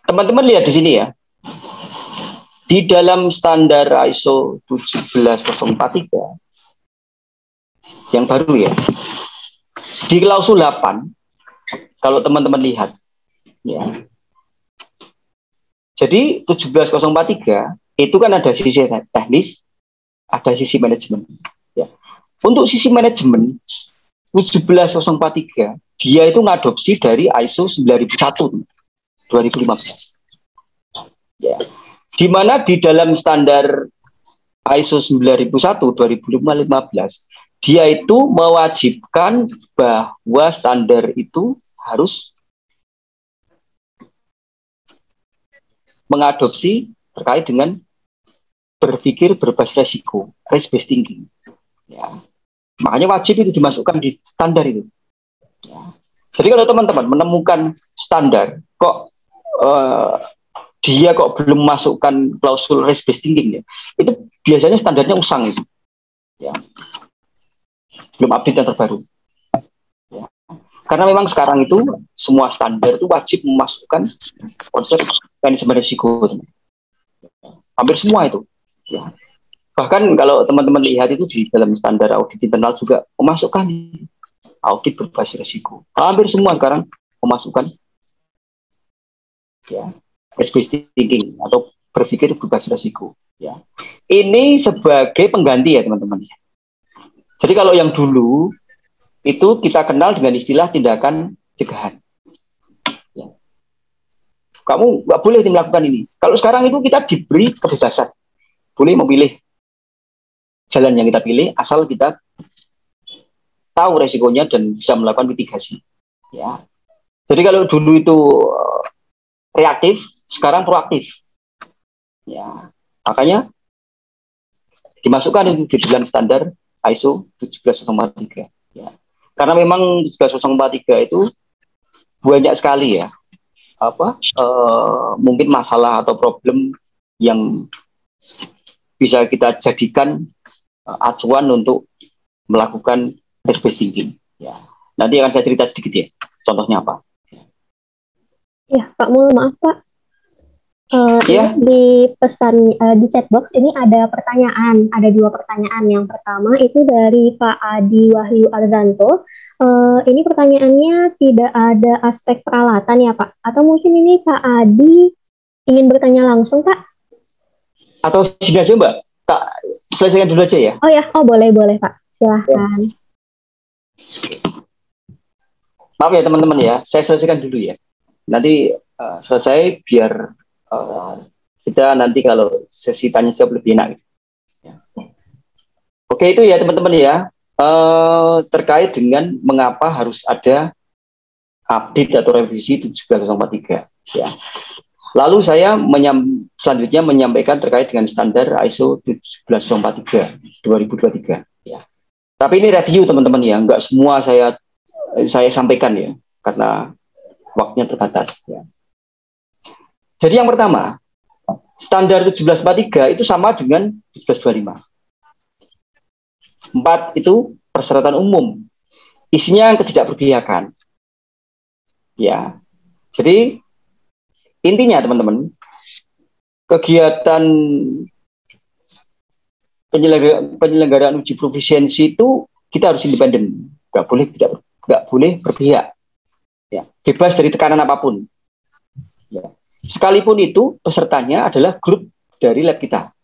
Teman-teman lihat di sini ya. Di dalam standar ISO 17043 yang baru ya, di klausul 8, kalau teman-teman lihat, ya. Jadi 17043 itu kan ada sisi teknis, ada sisi manajemen. Ya. Untuk sisi manajemen 17043 dia itu ngadopsi dari ISO 9001 2015. Ya. Di mana di dalam standar ISO 9001 2015 dia itu mewajibkan bahwa standar itu harus mengadopsi terkait dengan berpikir berbasis resiko, risk based thinking. Ya. Makanya wajib itu dimasukkan di standar itu. Ya. Jadi kalau teman-teman menemukan standar kok dia kok belum masukkan klausul risk based thinking ya, itu biasanya standarnya usang itu. Ya. Belum update yang terbaru. Ya. Karena memang sekarang itu semua standar itu wajib memasukkan konsep manajemen risiko. Hampir semua itu. Ya. Bahkan kalau teman-teman lihat itu di dalam standar audit internal juga memasukkan audit berbasis risiko. Hampir semua sekarang memasukkan ya risk based thinking atau berpikir berbasis risiko. Ya. Ini sebagai pengganti ya teman-teman. Jadi kalau yang dulu itu kita kenal dengan istilah tindakan cegahan. Ya. Kamu nggak boleh melakukan ini. Kalau sekarang itu kita diberi kebebasan, boleh memilih jalan yang kita pilih asal kita tahu resikonya dan bisa melakukan mitigasi. Ya. Jadi kalau dulu itu reaktif, sekarang proaktif. Ya, makanya dimasukkan di dalam standar ISO 17043. Ya. Karena memang 17043 itu banyak sekali ya, mungkin masalah atau problem yang bisa kita jadikan acuan untuk melakukan risk based thinking. Ya. Nanti akan saya cerita sedikit ya, contohnya apa. Ya, Pak Mul, maaf Pak. Ya. Di pesan di chatbox ini ada pertanyaan, ada 2 pertanyaan. Yang pertama itu dari Pak Adi Wahyu Alzanto. Ini pertanyaannya tidak ada aspek peralatan ya Pak? Atau mungkin ini Pak Adi ingin bertanya langsung Pak? Atau sini aja Mbak, tak selesaikan dulu aja ya. Oh ya, boleh Pak, silahkan. Maaf ya teman-teman ya, saya selesaikan dulu ya. Nanti selesai biar kita nanti kalau sesi tanya jawab lebih enak. Ya. Oke itu ya teman-teman ya, terkait dengan mengapa harus ada update atau revisi 17043 ya. Lalu saya selanjutnya menyampaikan terkait dengan standar ISO 17043 2023 ya. Tapi ini review teman-teman ya, enggak semua saya sampaikan ya karena waktunya terbatas ya. Jadi yang pertama, standar 1743 itu sama dengan 1725. 4 itu persyaratan umum. Isinya yang ketidakberpihakan. Ya. Jadi intinya teman-teman, kegiatan penyelenggaraan uji profisiensi itu kita harus independen, nggak boleh berpihak. Ya, bebas dari tekanan apapun. Ya. Sekalipun itu pesertanya adalah grup dari lab kita,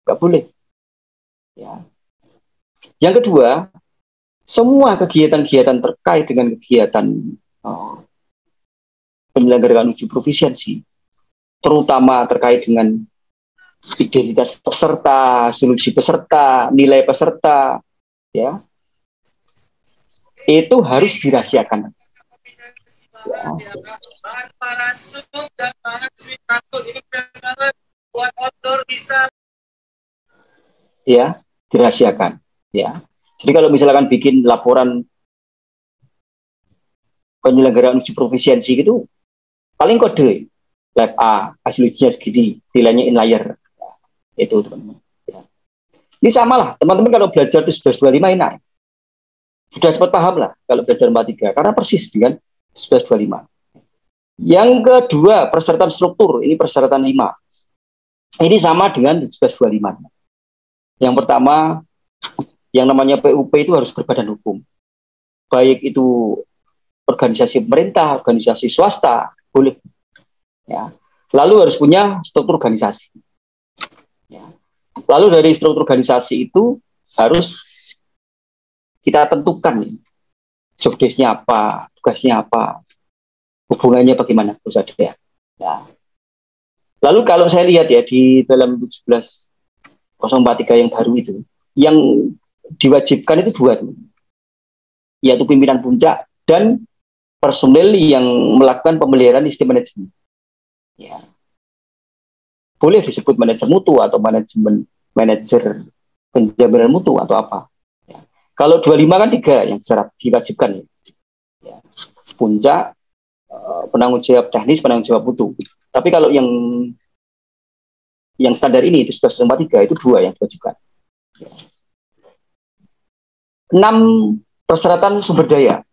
nggak boleh. Ya. Yang kedua, semua kegiatan-kegiatan terkait dengan kegiatan penyelenggaraan uji profisiensi, terutama terkait dengan identitas peserta, solusi peserta, nilai peserta, ya, itu harus dirahasiakan. Ya, dirahasiakan. Ya, jadi kalau misalkan bikin laporan penyelenggaraan uji profisiensi itu paling kode lab A hasil ujinya segini, nilainya inlier. Itu teman-teman. Ya. Ini sama lah, teman-teman kalau belajar 1125 enak. Sudah cepat paham lah kalau belajar 43 karena persis dengan 1125. Yang kedua, persyaratan struktur, ini persyaratan 5. Ini sama dengan 1125. Yang pertama, yang namanya PUP itu harus berbadan hukum. Baik itu organisasi pemerintah, organisasi swasta, boleh. Ya. Lalu harus punya struktur organisasi. Ya. Lalu dari struktur organisasi itu harus kita tentukan job desk-nya apa, tugasnya apa, hubungannya bagaimana, harus ada ya. Ya. Lalu kalau saya lihat ya di dalam 17043 yang baru itu, yang diwajibkan itu 2, yaitu pimpinan puncak dan personel yang melakukan pemeliharaan sistem manajemen. Ya. Boleh disebut manajer mutu atau manajer penjaminan mutu atau apa. Ya. Kalau 25 kan 3 yang syarat diwajibkan. Ya. Puncak, penanggung jawab teknis, penanggung jawab mutu. Tapi kalau yang standar ini itu 143 itu 2 yang diwajibkan. Ya. 6 persyaratan sumber daya.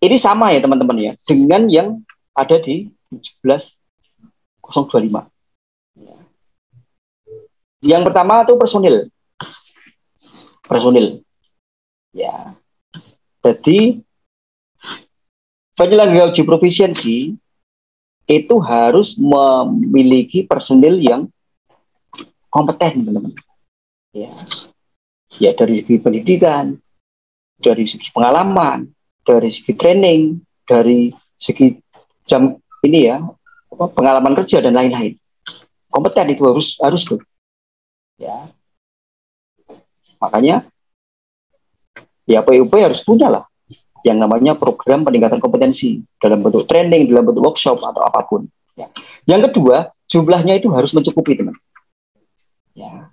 Ini sama ya teman-teman ya dengan yang ada di 17025. Yang pertama itu personil. Ya. Jadi penyelenggara uji profisiensi itu harus memiliki personil yang kompeten, teman-teman. Ya. Ya dari segi pendidikan, dari segi pengalaman, dari segi training, dari segi jam ini ya, pengalaman kerja dan lain-lain. Kompeten itu harus tuh. Ya. Makanya ya PUP harus punya lah yang namanya program peningkatan kompetensi dalam bentuk training, dalam bentuk workshop atau apapun. Ya. Yang kedua, jumlahnya itu harus mencukupi, teman. Ya.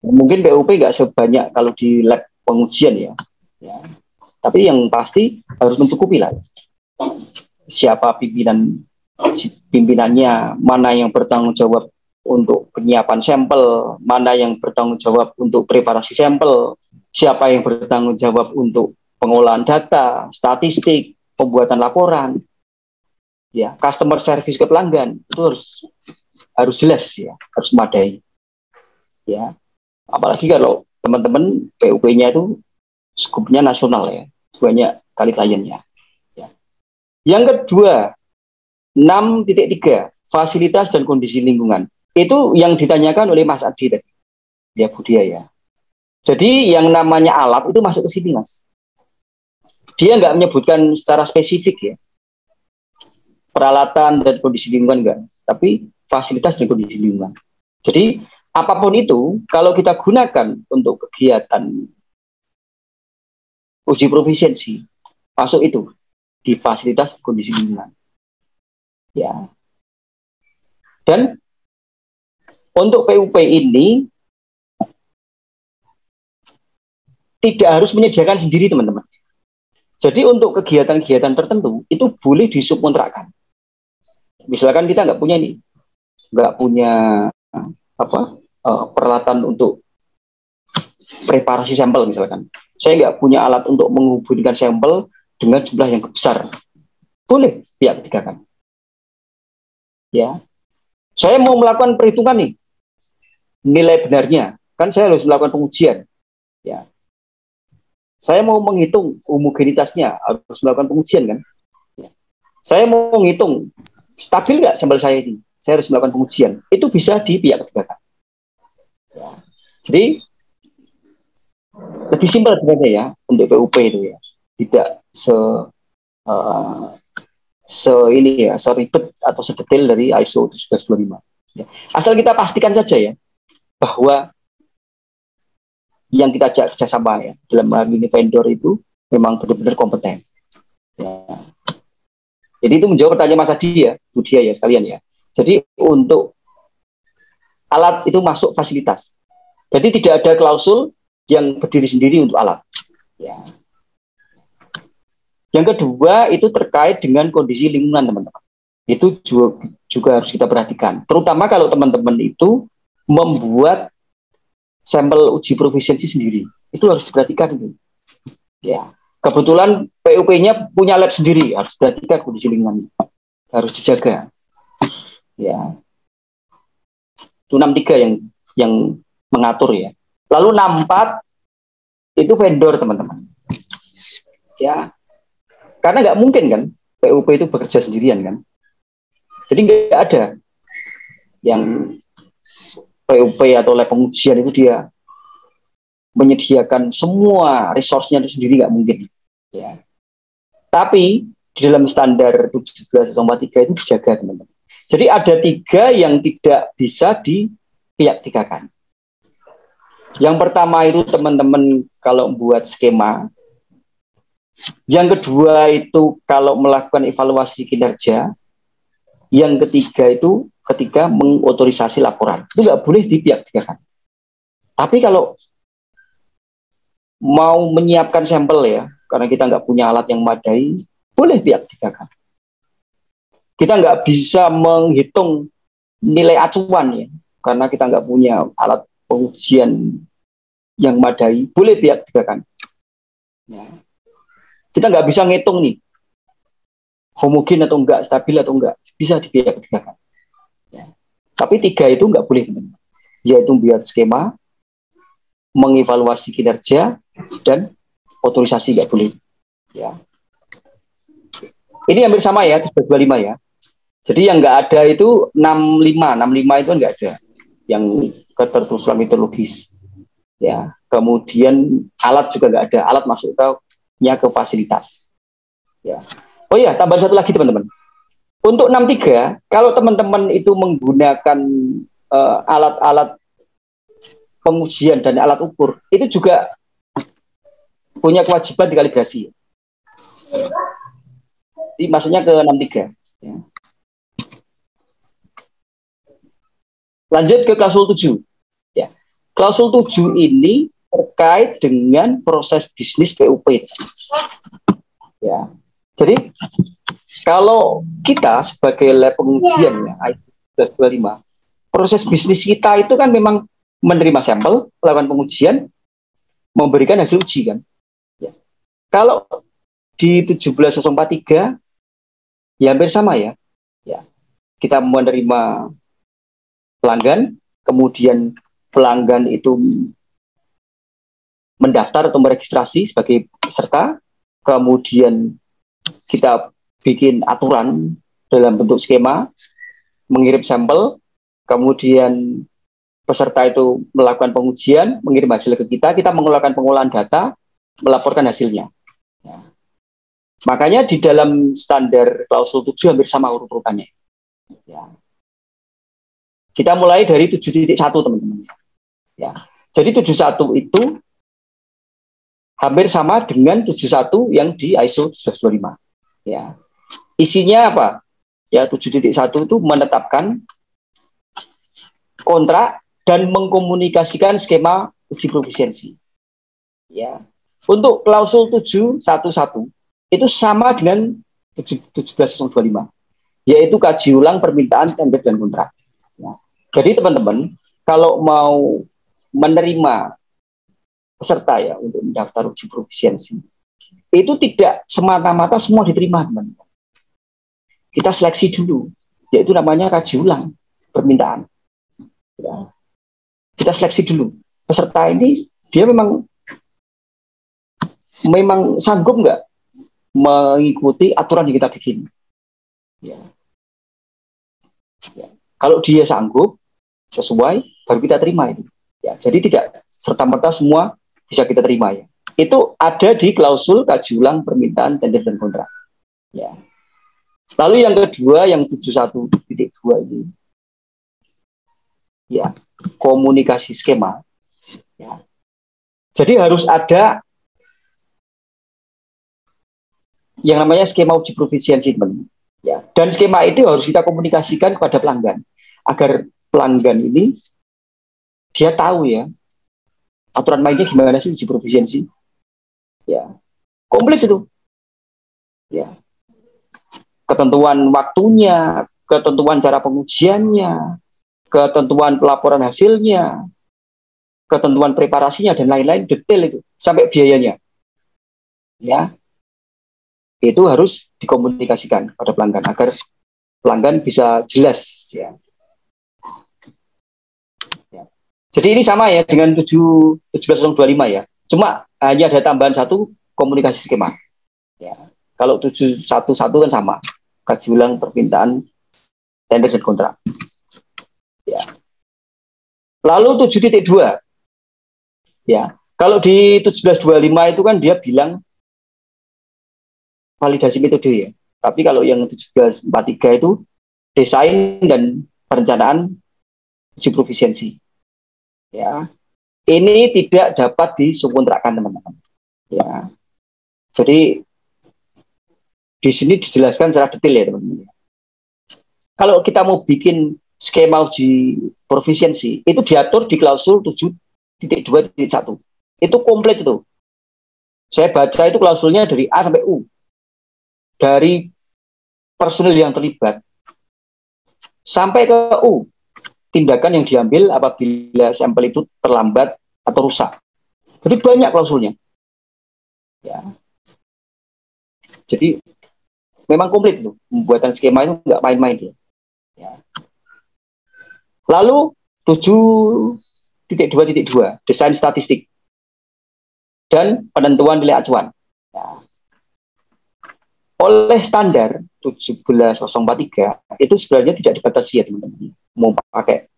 Mungkin PUP nggak sebanyak kalau di lab pengujian ya. Ya. Tapi yang pasti harus mencukupi lah. Siapa pimpinannya, mana yang bertanggung jawab untuk penyiapan sampel, mana yang bertanggung jawab untuk preparasi sampel, siapa yang bertanggung jawab untuk pengolahan data, statistik, pembuatan laporan, ya, customer service ke pelanggan itu harus jelas ya, harus memadai. Ya, apalagi kalau teman-teman PUP-nya itu skupnya nasional ya, banyak kali kliennya. Ya. Yang kedua, 6.3 fasilitas dan kondisi lingkungan. Itu yang ditanyakan oleh Mas Adi tadi. Ya Budia ya. Jadi yang namanya alat itu masuk ke sini, Mas. Dia nggak menyebutkan secara spesifik ya. Peralatan dan kondisi lingkungan enggak, tapi fasilitas dan kondisi lingkungan. Jadi apapun itu, kalau kita gunakan untuk kegiatan uji profisiensi, masuk itu di fasilitas kondisi lingkungan. Ya. Dan untuk PUP ini tidak harus menyediakan sendiri, teman-teman. Jadi untuk kegiatan-kegiatan tertentu itu boleh disubkontrakkan. Misalkan kita nggak punya peralatan untuk preparasi sampel, misalkan saya nggak punya alat untuk menghubungkan sampel dengan jumlah yang besar, boleh pihak ketiga kan. Ya, saya mau melakukan perhitungan nih nilai benarnya, kan saya harus melakukan pengujian. Ya, saya mau menghitung homogenitasnya, harus melakukan pengujian kan. Ya. Saya mau menghitung stabil nggak sampel saya ini, saya harus melakukan pengujian. Itu bisa di pihak ketiga kan. Ya. Jadi lebih simpel sebenarnya ya untuk PUP itu ya, tidak seribet atau sedetail dari ISO 1725. Ya. Asal kita pastikan saja ya bahwa yang kita ajak kerjasama ya dalam hal ini vendor itu memang benar-benar kompeten. Ya. Jadi itu menjawab pertanyaan Mas Adi ya, Budia ya sekalian ya. Jadi untuk alat itu masuk fasilitas. Jadi tidak ada klausul yang berdiri sendiri untuk alat. Ya. Yang kedua itu terkait dengan kondisi lingkungan, teman-teman. Itu juga harus kita perhatikan. Terutama kalau teman-teman itu membuat sampel uji profisiensi sendiri. Itu harus diperhatikan. Ya. Kebetulan PUP-nya punya lab sendiri, harus diperhatikan kondisi lingkungan. Harus dijaga. Ya. Itu 63 yang mengatur ya. Lalu 64 itu vendor, teman-teman. Ya. Karena nggak mungkin kan PUP itu bekerja sendirian kan. Jadi nggak ada yang PUP atau lab pengujian itu dia menyediakan semua resource-nya itu sendiri, nggak mungkin. Ya. Tapi di dalam standar 1743 itu dijaga, teman-teman. Jadi ada 3 yang tidak bisa di pihak tigakan. Yang pertama itu teman-teman kalau membuat skema. Yang kedua itu kalau melakukan evaluasi kinerja. Yang ketiga itu ketika mengotorisasi laporan. Itu nggak boleh di pihak tigakan. Tapi kalau mau menyiapkan sampel ya, karena kita nggak punya alat yang memadai, boleh pihak tigakan. Kita nggak bisa menghitung nilai acuan ya, karena kita nggak punya alat pengujian yang memadai, boleh pihak tigakan. Ya. Kita nggak bisa ngitung nih, homogen atau enggak, stabil atau enggak, bisa di pihak tigakan. Ya. Tapi 3 itu nggak boleh, teman-teman. Yaitu membuat skema, mengevaluasi kinerja, dan otorisasi nggak boleh. Ya. Ini hampir sama ya, 25 ya. Jadi yang nggak ada itu 65 itu kan nggak ada. Yang ketertulisan mitologis. Ya, kemudian alat juga nggak ada. Alat masuknya ke fasilitas. Ya. Oh ya, tambahan satu lagi teman-teman. Untuk 63, kalau teman-teman itu menggunakan alat-alat pengujian dan alat ukur, itu juga punya kewajiban dikalibrasi. Jadi maksudnya ke 63. Ya. Lanjut ke klausul 7. Ya. Klausul 7 ini terkait dengan proses bisnis PUP. Ya. Jadi kalau kita sebagai lab pengujian ya, ISO 1225, proses bisnis kita itu kan memang menerima sampel, melakukan pengujian, memberikan hasil uji kan. Ya. Kalau di 17043 ya hampir sama ya. Ya. Kita menerima pelanggan, kemudian pelanggan itu mendaftar atau meregistrasi sebagai peserta, kemudian kita bikin aturan dalam bentuk skema, mengirim sampel, kemudian peserta itu melakukan pengujian, mengirim hasil ke kita mengeluarkan pengolahan data, melaporkan hasilnya. Ya. Makanya di dalam standar klausul 7 hampir sama urut-urutannya. Ya. Kita mulai dari 7.1 teman-teman. Ya. Jadi 71 itu hampir sama dengan 71 yang di ISO 1125. Ya. Isinya apa? Ya, 7.1 itu menetapkan kontrak dan mengkomunikasikan skema uji profisiensi. Ya. Untuk klausul 711 itu sama dengan 17025, yaitu kaji ulang permintaan tender dan kontrak. Ya. Jadi teman-teman, kalau mau menerima peserta ya untuk mendaftar uji profisiensi, itu tidak semata-mata semua diterima, teman-teman. Kita seleksi dulu, yaitu namanya kaji ulang permintaan. Ya. Kita seleksi dulu. Peserta ini dia memang sanggup nggak mengikuti aturan yang kita bikin. Ya. Ya. Kalau dia sanggup, sesuai, baru kita terima itu. Ya. Jadi tidak serta-merta semua bisa kita terima ya. Itu ada di klausul kaji ulang permintaan tender dan kontrak. Ya. Lalu yang kedua, yang 71.2 ini, ya, komunikasi skema. Ya. Jadi harus ada yang namanya skema uji profisiensi, teman. Ya. Dan skema itu harus kita komunikasikan kepada pelanggan agar pelanggan ini dia tahu ya aturan mainnya gimana sih uji profisiensi. Ya, komplit itu. Ya, ketentuan waktunya, ketentuan cara pengujiannya, ketentuan pelaporan hasilnya, ketentuan preparasinya dan lain-lain, detail itu sampai biayanya. Ya. Itu harus dikomunikasikan pada pelanggan agar pelanggan bisa jelas ya. Ya. Jadi ini sama ya dengan 1725 ya. Cuma hanya ada tambahan satu, komunikasi skema. Ya. Kalau 711 kan sama, kaji ulang permintaan tender dan kontrak. Ya. Lalu 7.2 ya. Kalau di 1725 itu kan dia bilang validasi metode ya. Tapi kalau yang 1743 itu desain dan perencanaan uji profisiensi. Ya. Ini tidak dapat disubkontrakkan, teman-teman. Ya. Jadi di sini dijelaskan secara detail ya, teman-teman. Kalau kita mau bikin skema uji profisiensi, itu diatur di klausul 7.2.1. Itu komplit itu. Saya baca itu klausulnya dari A sampai U. Dari personil yang terlibat sampai ke U, tindakan yang diambil apabila sampel itu terlambat atau rusak. Jadi banyak klausulnya. Ya. Jadi memang komplit itu. Pembuatan skema itu nggak main-main dia. Ya. Lalu 7.2.2 desain statistik dan penentuan nilai acuan. Ya. Oleh standar 17043 itu sebenarnya tidak dibatasi ya, teman-teman. Mau pakai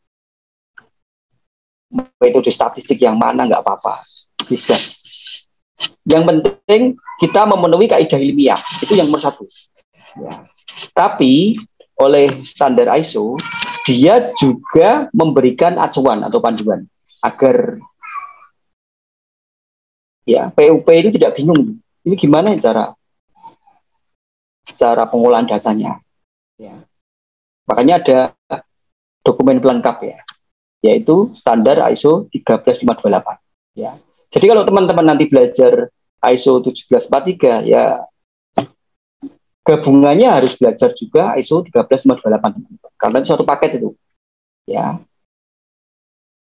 metode statistik yang mana nggak apa-apa, bisa. Yang penting kita memenuhi kaidah ilmiah, itu yang nomor satu. Ya. Tapi oleh standar ISO dia juga memberikan acuan atau panduan agar ya PUP itu tidak bingung. Ini gimana cara pengolahan datanya. Ya. Makanya ada dokumen pelengkap ya, yaitu standar ISO 13528. Ya. Jadi kalau teman-teman nanti belajar ISO 1743 ya gabungannya harus belajar juga ISO 13528 karena itu satu paket itu. Ya.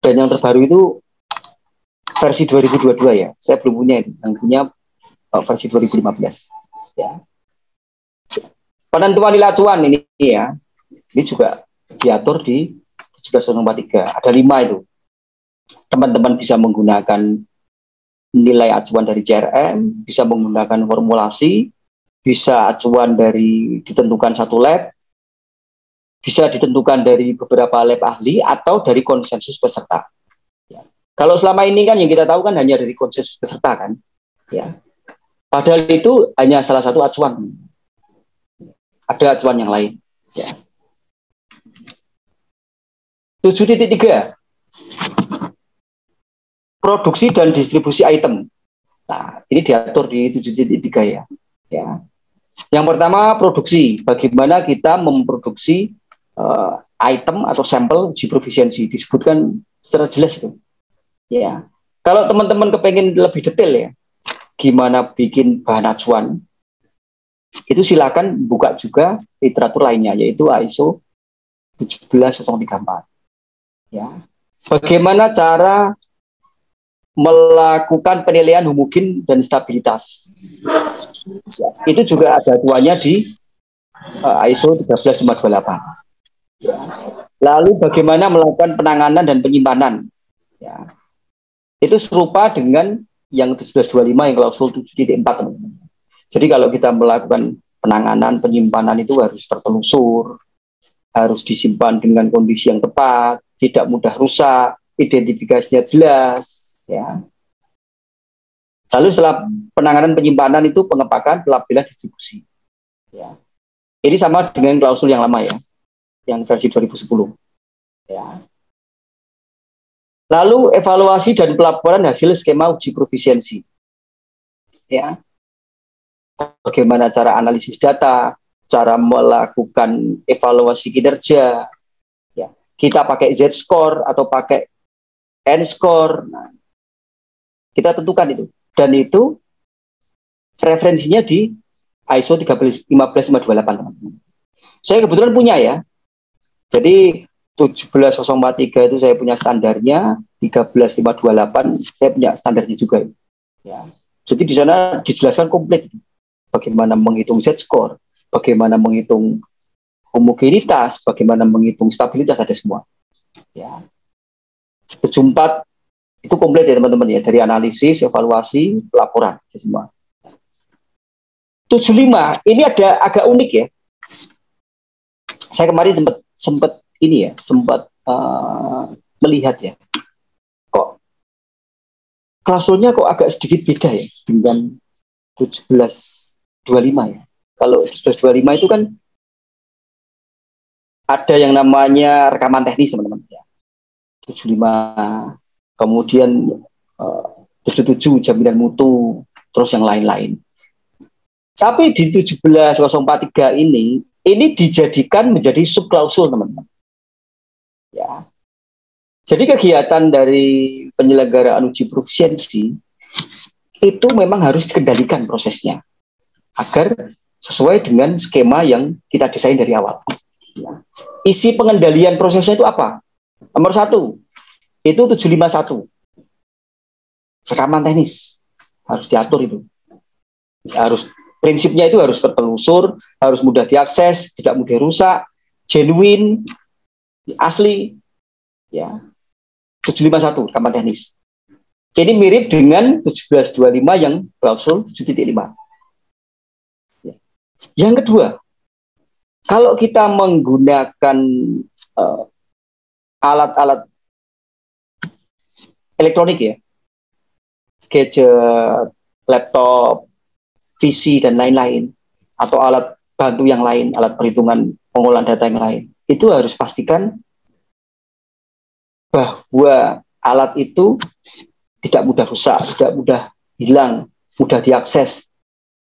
Dan yang terbaru itu versi 2022 ya. Saya belum punya itu, yang punya versi 2015. Ya. Penentuan nilai acuan ini ya, ini juga diatur di 17043. Ada 5 itu. Teman-teman bisa menggunakan nilai acuan dari CRM, bisa menggunakan formulasi, bisa acuan dari ditentukan satu lab, bisa ditentukan dari beberapa lab ahli atau dari konsensus peserta. Ya. Kalau selama ini kan yang kita tahu kan hanya dari konsensus peserta kan, ya. Padahal itu hanya salah satu acuan. Ada acuan yang lain. Ya. 7.3 produksi dan distribusi item. Nah, ini diatur di 7.3 ya. Ya. Yang pertama produksi, bagaimana kita memproduksi item atau sampel uji profisiensi, disebutkan secara jelas itu. Ya, kalau teman-teman kepengen lebih detail ya, gimana bikin bahan acuan, itu silakan buka juga literatur lainnya, yaitu ISO 17034. Ya, bagaimana cara melakukan penilaian homogen dan stabilitas. Ya, itu juga ada acuannya di ISO 13528. Ya. Lalu bagaimana melakukan penanganan dan penyimpanan. Ya. Itu serupa dengan yang 1725 yang klausul 7.4. Jadi kalau kita melakukan penanganan, penyimpanan itu harus tertelusur, harus disimpan dengan kondisi yang tepat, tidak mudah rusak, identifikasinya jelas. Ya. Lalu setelah penanganan penyimpanan itu pengepakan, pelabelan, distribusi. Ya. Ini sama dengan klausul yang lama ya, yang versi 2010. Ya. Lalu evaluasi dan pelaporan hasil skema uji profisiensi. Ya. Bagaimana cara analisis data, cara melakukan evaluasi kinerja. Ya. Kita pakai Z-score atau pakai N-score. Nah, kita tentukan itu. Dan itu referensinya di ISO 15028. Saya kebetulan punya ya. Jadi 17043 itu saya punya standarnya, 13528 saya punya standarnya juga. Ya. Jadi di sana dijelaskan komplit bagaimana menghitung Z-score, bagaimana menghitung homogenitas, bagaimana menghitung stabilitas, ada semua. Ya. 74 itu komplit ya teman-teman ya, dari analisis, evaluasi, pelaporan semua. 75 ini ada agak unik ya. Saya kemarin sempat ini ya, melihat ya. Kok klausulnya kok agak sedikit beda ya dengan 1725 ya. Kalau 1725 itu kan ada yang namanya rekaman teknis teman-teman ya. 75 kemudian 77 jaminan mutu, terus yang lain-lain. Tapi di 17043 ini dijadikan menjadi subklausul teman-teman. Ya. Jadi kegiatan dari penyelenggaraan uji profisiensi itu memang harus dikendalikan prosesnya agar sesuai dengan skema yang kita desain dari awal. Ya. Isi pengendalian prosesnya itu apa? Nomor 1 itu 751. Rekaman teknis harus diatur itu. Harus prinsipnya itu harus tertelusur, harus mudah diakses, tidak mudah rusak, genuine, asli. Ya. 751 rekaman teknis. Ini mirip dengan 1725 yang klausul 7.5. Ya. Yang kedua, kalau kita menggunakan alat-alat elektronik ya, gadget, laptop, PC dan lain-lain, atau alat bantu yang lain, alat perhitungan pengolahan data yang lain, itu harus pastikan bahwa alat itu tidak mudah rusak, tidak mudah hilang, mudah diakses,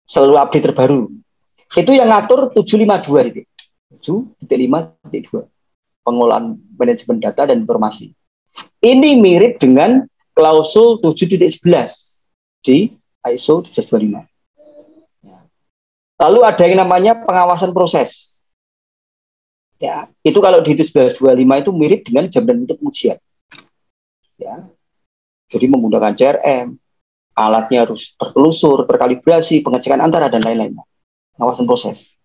selalu update terbaru. Itu yang ngatur 752 itu. 7.5.2 pengolahan manajemen data dan informasi. Ini mirip dengan klausul 7.11 di ISO 1725. Lalu ada yang namanya pengawasan proses. Ya, itu kalau di 1725 itu mirip dengan jaminan mutu pengujian. Ya. Jadi menggunakan CRM, alatnya harus tertelusur, terkalibrasi, pengecekan antara dan lain-lain. Pengawasan proses.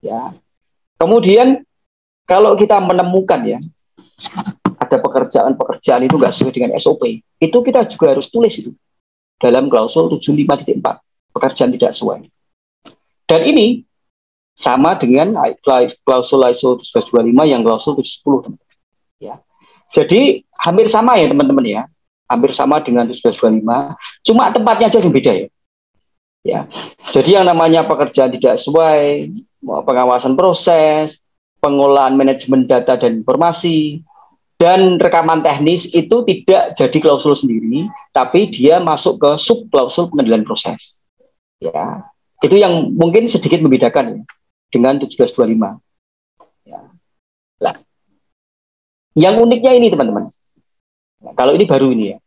Ya. Kemudian kalau kita menemukan ya ada pekerjaan itu nggak sesuai dengan SOP, itu kita juga harus tulis itu dalam klausul 75.4, pekerjaan tidak sesuai. Dan ini sama dengan klausul ISO 1125 yang klausul 710. Ya. Jadi hampir sama ya teman-teman ya, hampir sama dengan 1125, cuma tempatnya aja yang beda ya. Ya. Jadi yang namanya pekerjaan tidak sesuai, pengawasan proses, pengolahan manajemen data dan informasi, Dan rekaman teknis itu tidak jadi klausul sendiri, tapi dia masuk ke sub klausul pengadilan proses. Ya, itu yang mungkin sedikit membedakan ya, dengan 1725. Ya. Nah, yang uniknya ini teman-teman, nah, kalau ini baru ini ya,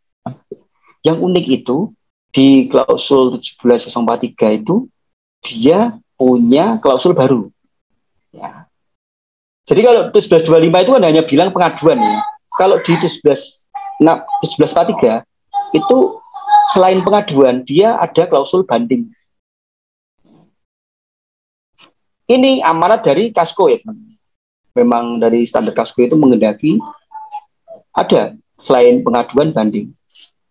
yang unik itu di klausul 17043 itu dia punya klausul baru. Ya. Jadi kalau 1725 itu kan hanya bilang pengaduan ya. Kalau di 1743 itu selain pengaduan dia ada klausul banding. Ini amanat dari Kasko ya teman. Memang dari standar Kasko itu menghendaki ada selain pengaduan banding.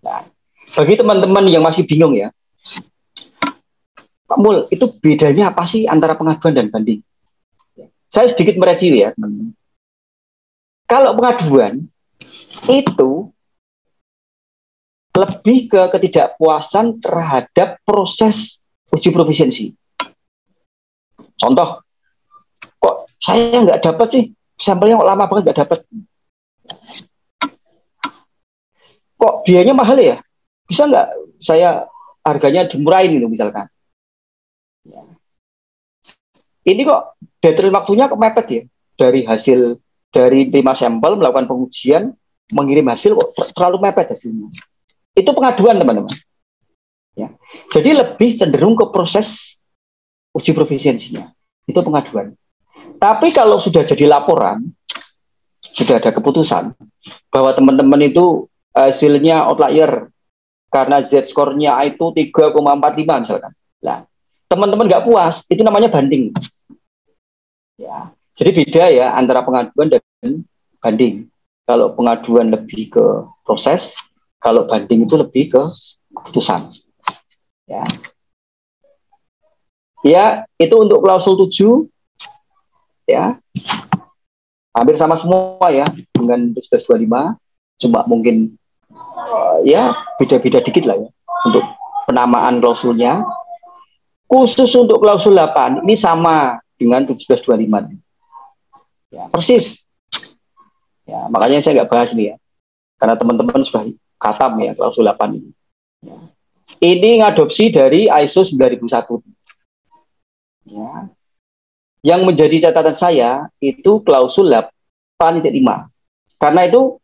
Nah, bagi teman-teman yang masih bingung ya, Pak Mul, itu bedanya apa sih antara pengaduan dan banding? Saya sedikit mereview ya teman-teman. Kalau pengaduan itu lebih ke ketidakpuasan terhadap proses uji profisiensi. Contoh, kok saya nggak dapat sih, sampelnya kok lama banget nggak dapat. Kok biayanya mahal ya? Bisa nggak saya harganya dimurahin gitu misalkan. Ini kok deadline waktunya kepepet ya, dari terima sampel, melakukan pengujian, mengirim hasil kok terlalu mepet hasilnya. Itu pengaduan teman-teman. Ya. Jadi lebih cenderung ke proses uji profisiensinya. Itu pengaduan. Tapi kalau sudah jadi laporan, sudah ada keputusan bahwa teman-teman itu hasilnya outlier karena Z-score-nya itu 3,45 misalkan. Nah, teman-teman nggak puas, itu namanya banding. Ya, jadi beda ya antara pengaduan dan banding. Kalau pengaduan lebih ke proses, kalau banding itu lebih ke keputusan. Ya, ya itu untuk klausul 7 ya. Hampir sama semua ya dengan 1125, cuma mungkin ya beda-beda dikit lah ya untuk penamaan klausulnya. Khusus untuk klausul 8 ini sama dengan 1725. Ya, persis. Ya, makanya saya nggak bahas ini ya. Karena teman-teman sudah khatam ya klausul 8 ini. Ya. Ini ngadopsi dari ISO 9001. Ya. Yang menjadi catatan saya itu klausul 8.5. Karena itu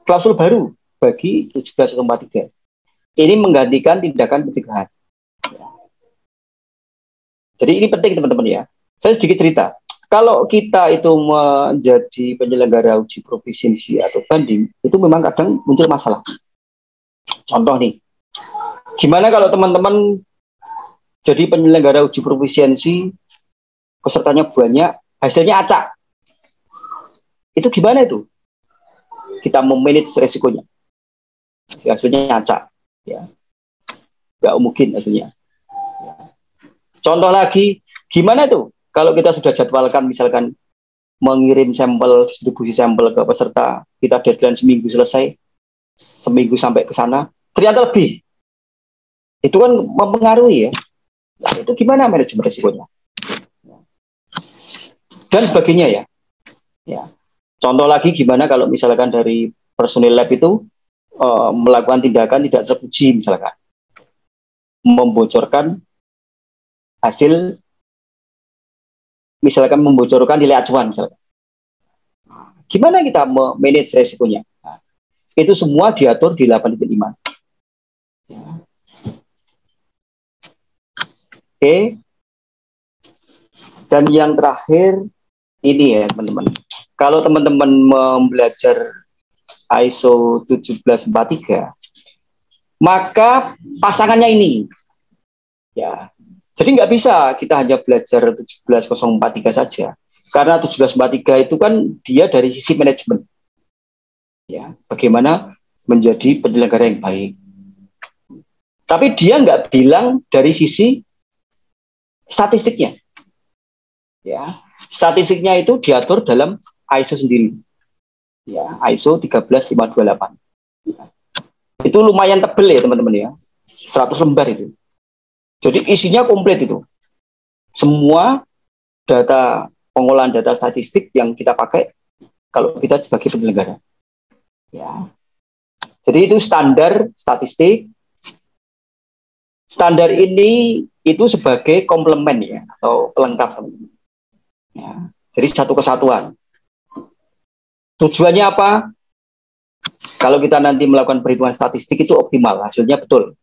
klausul baru bagi 1743. Ini menggantikan tindakan pencegahan. Jadi ini penting teman-teman ya. Saya sedikit cerita. Kalau kita itu menjadi penyelenggara uji profisiensi atau banding, itu memang kadang muncul masalah. Contoh nih, gimana kalau teman-teman jadi penyelenggara uji profisiensi, pesertanya banyak, hasilnya acak. Itu gimana itu? Kita memanage resikonya. Hasilnya acak. Ya. Nggak mungkin hasilnya. Contoh lagi, gimana tuh kalau kita sudah jadwalkan misalkan mengirim sampel, distribusi sampel ke peserta, kita deadline seminggu selesai, seminggu sampai ke sana, ternyata lebih. Itu kan mempengaruhi ya. Nah, itu gimana manajemen risikonya? Dan sebagainya ya. Ya. Contoh lagi gimana kalau misalkan dari personil lab itu melakukan tindakan tidak terpuji misalkan. Membocorkan hasil, misalkan membocorkan nilai acuan misalkan. Gimana kita manage resikonya? Nah, itu semua diatur di 8.5. Ya. Oke. Dan yang terakhir ini ya teman-teman. Kalau teman-teman belajar ISO 1743, maka pasangannya ini. Ya. Jadi nggak bisa kita hanya belajar 17043 saja. Karena 1743 itu kan dia dari sisi manajemen. Ya, bagaimana menjadi penyelenggara yang baik. Tapi dia nggak bilang dari sisi statistiknya. Ya, statistiknya itu diatur dalam ISO sendiri. Ya, ISO 13528. Ya. Itu lumayan tebel ya teman-teman ya. 100 lembar itu. Jadi isinya komplit itu. Semua data, pengolahan data statistik yang kita pakai kalau kita sebagai penyelenggara. Ya. Jadi itu standar statistik. Standar ini itu sebagai komplemen ya atau pelengkap. Ya. Jadi satu kesatuan. Tujuannya apa? Kalau kita nanti melakukan perhitungan statistik itu optimal, hasilnya betul,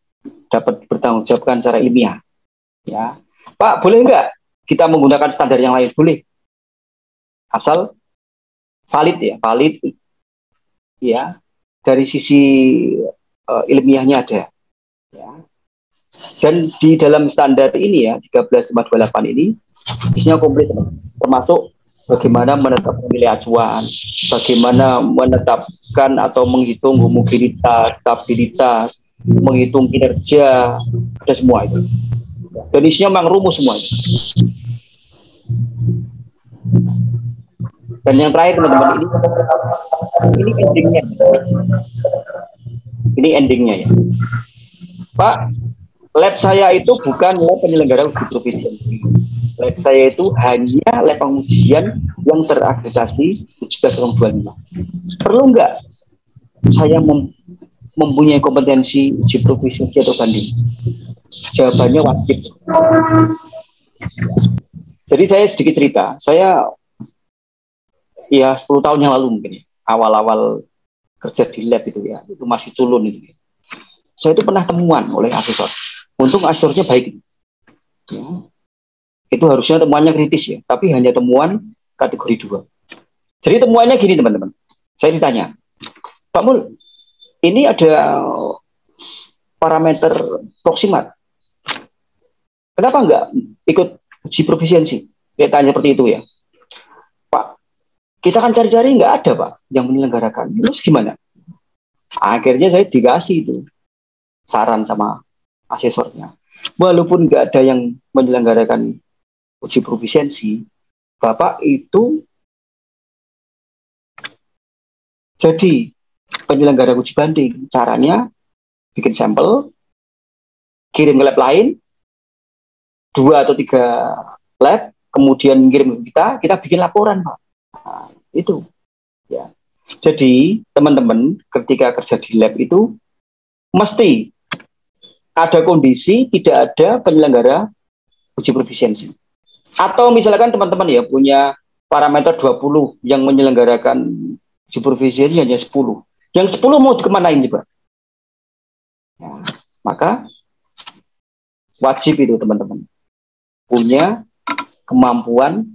dapat bertanggungjawabkan secara ilmiah. Ya, Pak, boleh nggak kita menggunakan standar yang lain? Boleh, asal valid ya, valid. Ya, dari sisi ilmiahnya ada. Ya. Dan di dalam standar ini ya 13.528 ini isinya komplit, termasuk bagaimana menetapkan nilai acuan, bagaimana menetapkan atau menghitung homogenitas, stabilitas, menghitung kinerja, ada semua itu. Dan isinya memang rumus semua itu. Dan yang terakhir teman-teman, ini endingnya. Ini endingnya ya. Pak, lab saya itu bukan lab penyelenggara uji proficiency. Lab saya itu hanya lab pengujian yang terakreditasi 17.25. Perlu nggak saya mempunyai kompetensi uji proficiency atau banding? Jawabannya wajib. Jadi saya sedikit cerita. Saya ya 10 tahun yang lalu mungkin ya, awal-awal kerja di lab itu ya, itu masih culun itu. Saya itu pernah temuan oleh asesor. Untung asesornya baik. Ya. Itu harusnya temuannya kritis ya, tapi hanya temuan kategori 2. Jadi temuannya gini teman-teman. Saya ditanya, Pak Mul, ini ada parameter proksimat. Kenapa enggak ikut uji profisiensi? Saya tanya seperti itu ya. Pak, kita kan cari-cari enggak ada Pak yang menyelenggarakan. Terus gimana? Akhirnya saya dikasih itu saran sama asesornya. Walaupun enggak ada yang menyelenggarakan uji profisiensi, Bapak itu jadi penyelenggara uji banding. Caranya bikin sampel, kirim ke lab lain, 2 atau 3 lab, kemudian kirim ke kita bikin laporan, Pak. Nah, itu. Ya. Jadi, teman-teman, ketika kerja di lab itu, mesti ada kondisi tidak ada penyelenggara uji profisiensi. Atau misalkan teman-teman ya punya parameter 20 yang menyelenggarakan uji profisiensi hanya 10. Yang 10 mau dikemanain juga. Ya, maka wajib itu teman-teman punya kemampuan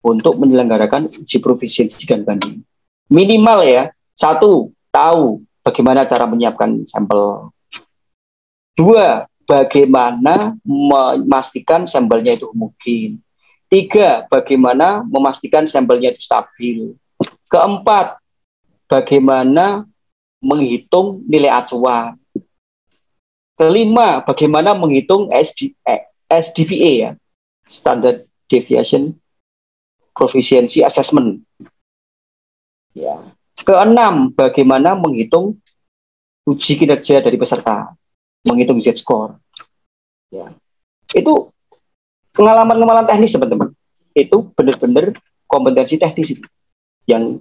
untuk menyelenggarakan uji profisiensi dan banding. Minimal ya, 1, tahu bagaimana cara menyiapkan sampel. 2, bagaimana memastikan sampelnya itu homogen. 3, bagaimana memastikan sampelnya itu stabil. 4, bagaimana menghitung nilai acuan. 5, bagaimana menghitung SDVA ya, Standard Deviation Proficiency Assessment. Ya. 6, bagaimana menghitung uji kinerja dari peserta, menghitung Z-score. Ya. Itu pengalaman teknis teman-teman. Itu benar-benar kompetensi teknis itu yang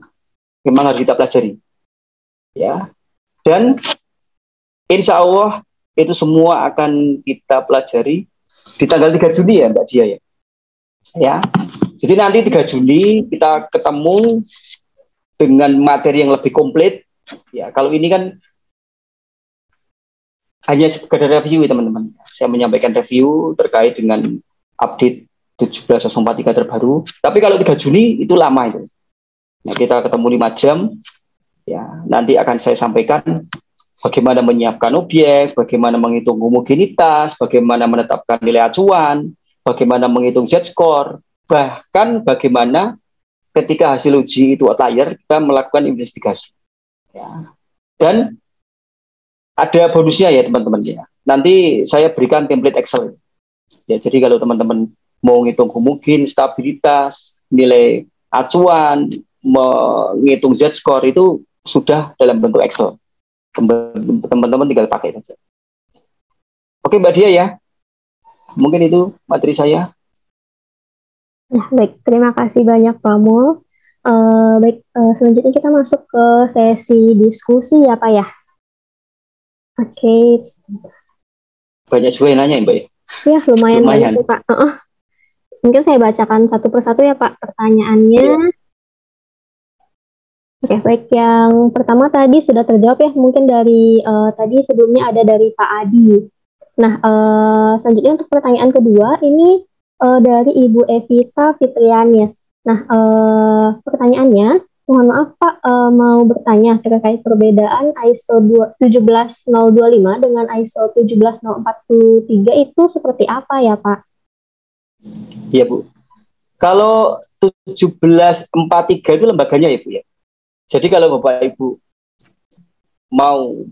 memang harus kita pelajari. Ya. Dan insya Allah itu semua akan kita pelajari di tanggal 3 Juni ya Mbak Dia ya. Ya. Jadi nanti 3 Juni kita ketemu dengan materi yang lebih komplit. Ya, kalau ini kan hanya sekedar review ya teman-teman. Saya menyampaikan review terkait dengan update 17.043 terbaru. Tapi kalau 3 Juni itu lama itu. Nah, kita ketemu 5 jam. Ya, nanti akan saya sampaikan bagaimana menyiapkan objek, bagaimana menghitung homogenitas, bagaimana menetapkan nilai acuan, bagaimana menghitung Z-score, bahkan bagaimana ketika hasil uji itu outlier, kita melakukan investigasi. Ya. Dan ada bonusnya ya teman-teman ya. Nanti saya berikan template Excel. Ya, jadi kalau teman-teman mau ngitung homogen, stabilitas, nilai acuan, menghitung Z-score itu sudah dalam bentuk Excel. Teman-teman tinggal pakai saja. Oke Mbak Dia ya. Mungkin itu materi saya. Nah, baik, terima kasih banyak Pak Mul. Baik, selanjutnya kita masuk ke sesi diskusi ya Pak ya. Oke, Banyak juga yang nanya ya, Mbak ya? ya lumayan banyak Lumayan. sih Pak. Mungkin saya bacakan satu persatu ya Pak pertanyaannya. Iya. Oke, baik. Yang pertama tadi sudah terjawab ya, mungkin dari tadi sebelumnya ada dari Pak Adi. Nah, selanjutnya untuk pertanyaan kedua, ini dari Ibu Evita Fitrianis. Nah, pertanyaannya, mohon maaf Pak, mau bertanya terkait perbedaan ISO 17025 dengan ISO 17043 itu seperti apa ya Pak? Iya, Bu. Kalau 1743 itu lembaganya ya, Bu ya. Jadi kalau Bapak Ibu mau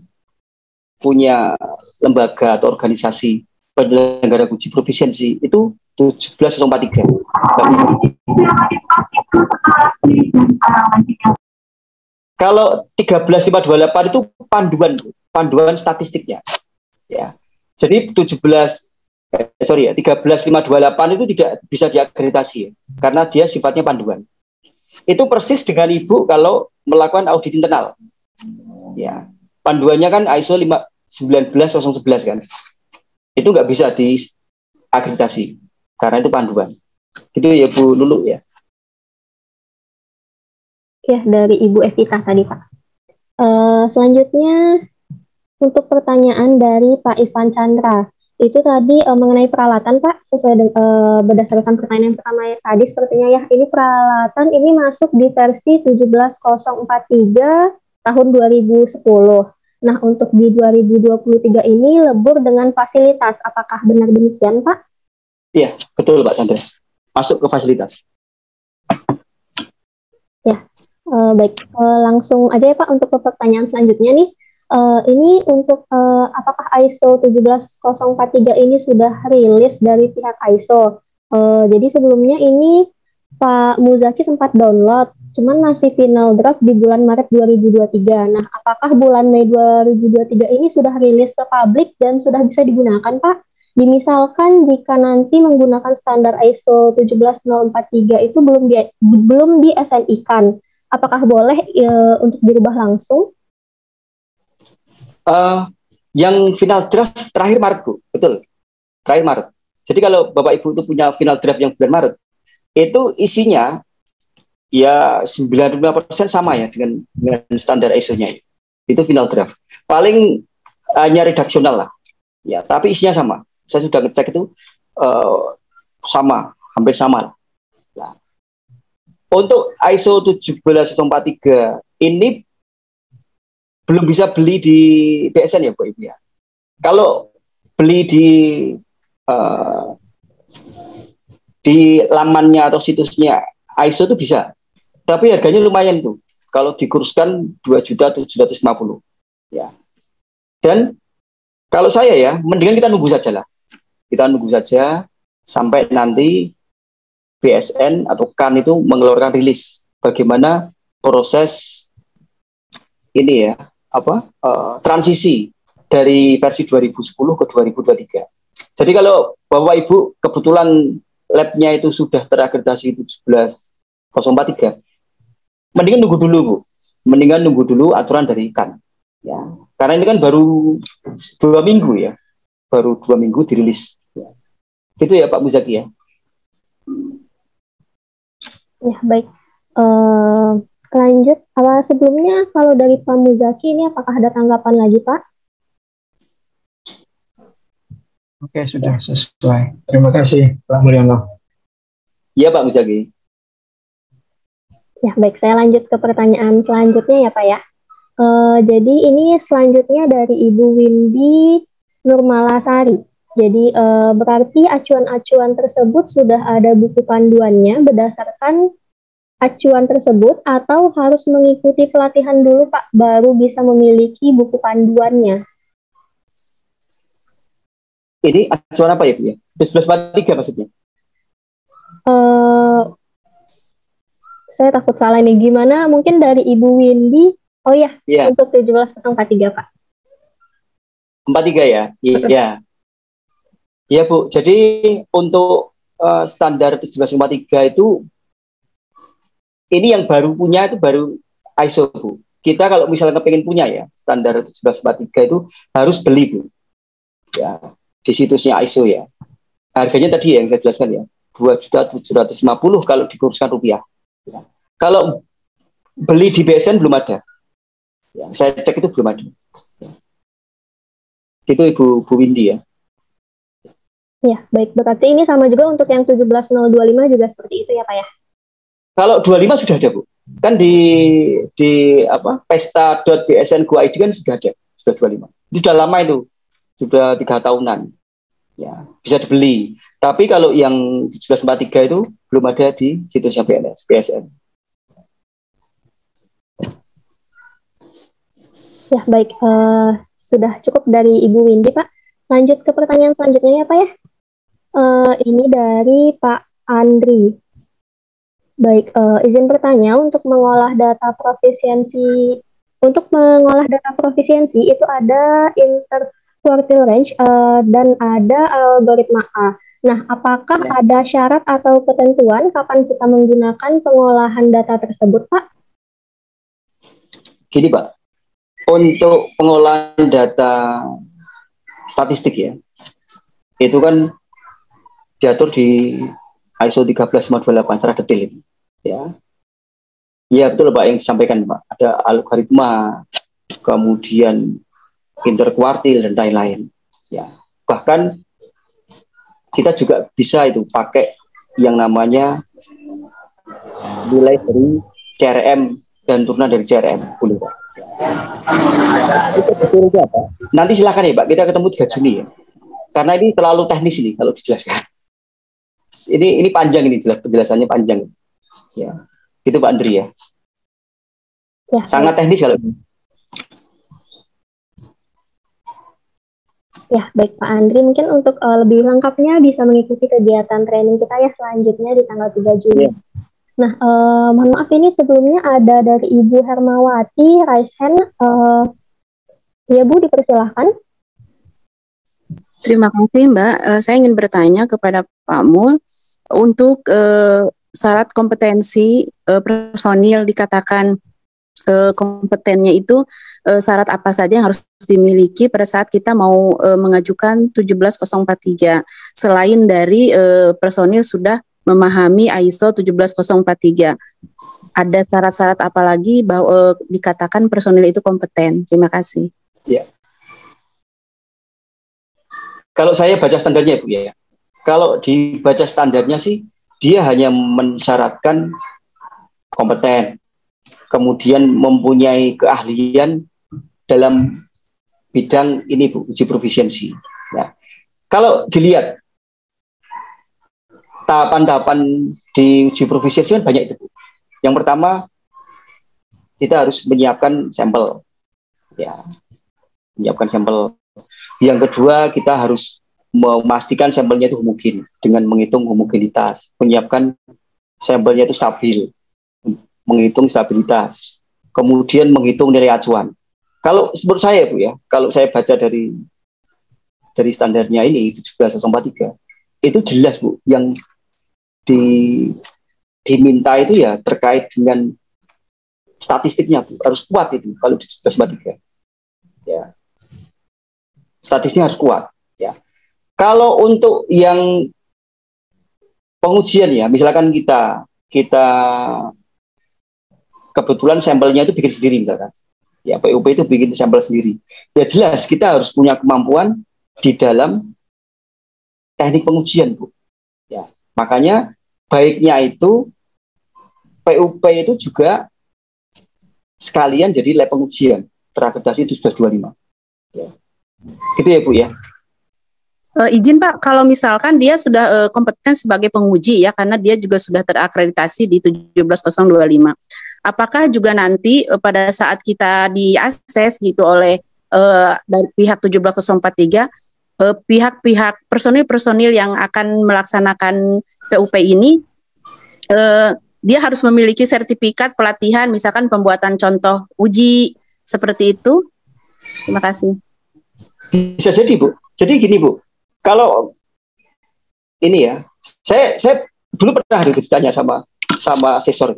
punya lembaga atau organisasi penyelenggara uji profisiensi itu 1743. Kalau 13528 itu panduan statistiknya. Ya. Jadi 13528 itu tidak bisa diakreditasi ya, karena dia sifatnya panduan. Itu persis dengan Ibu kalau melakukan audit internal. Ya. Panduannya kan ISO 19011 kan. Itu nggak bisa diakreditasi karena itu panduan. Gitu ya Bu Lulu ya. Ya, dari Ibu Evita tadi Pak. Selanjutnya untuk pertanyaan dari Pak Ivan Chandra, itu tadi mengenai peralatan Pak, sesuai berdasarkan pertanyaan yang pertama tadi sepertinya ya, ini peralatan ini masuk di versi 17043 tahun 2010. Nah, untuk di 2023 ini lebur dengan fasilitas, apakah benar demikian Pak? Iya, betul Pak Chandra. Masuk ke fasilitas. Ya, baik. Langsung aja ya Pak untuk pertanyaan selanjutnya nih. Ini untuk apakah ISO 17043 ini sudah rilis dari pihak ISO? Jadi sebelumnya ini Pak Muzaki sempat download, cuman masih final draft di bulan Maret 2023. Nah, apakah bulan Mei 2023 ini sudah rilis ke publik dan sudah bisa digunakan, Pak? Dimisalkan jika nanti menggunakan standar ISO 17043 itu belum di SNI-kan, apakah boleh untuk dirubah langsung? Yang final draft terakhir Maret Bu, betul. Terakhir Maret. Jadi kalau Bapak Ibu itu punya final draft yang bulan Maret, itu isinya ya 95% sama ya dengan standar ISO-nya. Itu final draft. Paling hanya redaksional lah. Ya, tapi isinya sama. Saya sudah ngecek itu sama, hampir sama. Nah, untuk ISO 17043 ini belum bisa beli di BSN ya Bu Ibu ya. Kalau beli di lamannya atau situsnya ISO itu bisa, tapi harganya lumayan tuh. Kalau dikurskan 2.750.000 ya. Dan kalau saya ya, mendingan kita nunggu saja lah. Kita nunggu saja sampai nanti BSN atau KAN itu mengeluarkan rilis bagaimana proses ini ya, transisi dari versi 2010 ke 2023. Jadi kalau Bapak Ibu kebetulan labnya itu sudah terakreditasi 17043, mendingan nunggu dulu Bu. Mendingan nunggu dulu aturan dari KAN. Ya, karena ini kan baru 2 minggu ya, baru 2 minggu dirilis. Ya. Gitu ya Pak Muzaki ya. Ya baik. Lanjut. Sebelumnya kalau dari Pak Muzaki ini apakah ada tanggapan lagi Pak? Oke, sudah sesuai. Terima kasih Pak Mulyono. Iya Pak Muzaki. Ya baik, saya lanjut ke pertanyaan selanjutnya ya Pak ya. Jadi ini selanjutnya dari Ibu Windy Nurmalasari. Jadi berarti acuan-acuan tersebut sudah ada buku panduannya berdasarkan acuan tersebut atau harus mengikuti pelatihan dulu Pak baru bisa memiliki buku panduannya? Ini acuan apa ya Bu ya? 1143 maksudnya? Saya takut salah ini. Gimana? Mungkin dari Ibu Windy. Oh ya, untuk 17043 Pak. 43 ya? Iya. Iya Bu, jadi untuk standar 1743 itu ini yang baru punya itu baru ISO, Bu. Kita kalau misalnya pengen punya ya, standar 1743 itu harus beli, Bu. Ya, di situsnya ISO ya. Harganya tadi ya yang saya jelaskan ya, 2.750.000 kalau dikurskan rupiah. Ya. Kalau beli di BSN belum ada. Ya, saya cek itu belum ada. Ya. Itu Ibu Windy ya. Ya, baik. Berarti ini sama juga untuk yang 17025 juga seperti itu ya, Pak ya? Kalau 25 sudah ada, Bu. Kan di pesta.bsn.go.id kan sudah ada, sudah 25. Itu sudah lama itu. Sudah 3 tahunan. Ya, bisa dibeli. Tapi kalau yang 1743 itu belum ada di situsnya BSN. Ya, baik. Sudah cukup dari Ibu Windy, Pak. Lanjut ke pertanyaan selanjutnya ya, Pak ya. Ini dari Pak Andri. Baik, izin bertanya, untuk mengolah data profisiensi itu ada interquartile range dan ada algoritma A. Nah, apakah ada syarat atau ketentuan kapan kita menggunakan pengolahan data tersebut, Pak? Gini, Pak, untuk pengolahan data statistik ya, itu kan diatur di ISO 13528 secara detail itu. Ya. Ya betul Pak yang disampaikan Pak. Ada algoritma, kemudian interkuartil dan lain-lain. Ya. Bahkan kita juga bisa itu pakai yang namanya nilai dari CRM dan turunan dari CRM. Boleh Pak. Itu apa? Nanti silakan ya Pak, kita ketemu 3 Juni ya. Karena ini terlalu teknis ini kalau dijelaskan. Ini panjang ini penjelasannya panjang. Ya. Itu Pak Andri ya. Ya, sangat teknis kalau ini. Ya, baik Pak Andri, mungkin untuk lebih lengkapnya bisa mengikuti kegiatan training kita ya selanjutnya di tanggal 3 Juni. Ya. Nah, mohon maaf ini sebelumnya ada dari Ibu Hermawati, raise hand. Ya Bu, dipersilahkan. Terima kasih Mbak. Saya ingin bertanya kepada Pak Mul untuk syarat kompetensi personil dikatakan kompetennya itu syarat apa saja yang harus dimiliki pada saat kita mau mengajukan 17043 selain dari personil sudah memahami ISO 17043. Ada syarat-syarat apa lagi bahwa dikatakan personil itu kompeten? Terima kasih. Ya. Kalau saya baca standarnya Bu ya. Kalau dibaca standarnya sih dia hanya mensyaratkan kompeten, kemudian mempunyai keahlian dalam bidang ini Bu, uji profisiensi. Ya. Kalau dilihat tahapan-tahapan di uji profisiensi kan banyak itu Bu. Yang pertama kita harus menyiapkan sampel, ya, menyiapkan sampel. Yang kedua kita harus memastikan sampelnya itu homogen dengan menghitung homogenitas, menyiapkan sampelnya itu stabil, menghitung stabilitas, kemudian menghitung nilai acuan. Kalau menurut saya Bu ya, kalau saya baca dari standarnya ini 17043 itu jelas Bu yang diminta itu ya terkait dengan statistiknya Bu, harus kuat itu kalau di 17043. Ya. Statistiknya harus kuat ya. Kalau untuk yang pengujian ya, misalkan kita kebetulan sampelnya itu bikin sendiri misalkan. Ya, PUP itu bikin sampel sendiri. Ya jelas kita harus punya kemampuan di dalam teknik pengujian, Bu. Ya, makanya baiknya itu PUP itu juga sekalian jadi lab pengujian terakreditasi 1725. Ya. Gitu ya, Bu ya. Izin Pak, kalau misalkan dia sudah kompeten sebagai penguji ya, karena dia juga sudah terakreditasi di 17025. Apakah juga nanti pada saat kita diakses gitu oleh dari pihak 17043, pihak-pihak personil-personil yang akan melaksanakan PUP ini, dia harus memiliki sertifikat pelatihan, misalkan pembuatan contoh uji seperti itu? Terima kasih. Bisa jadi Bu. Jadi gini Bu. Kalau ini ya, saya dulu pernah ditanya sama asesor.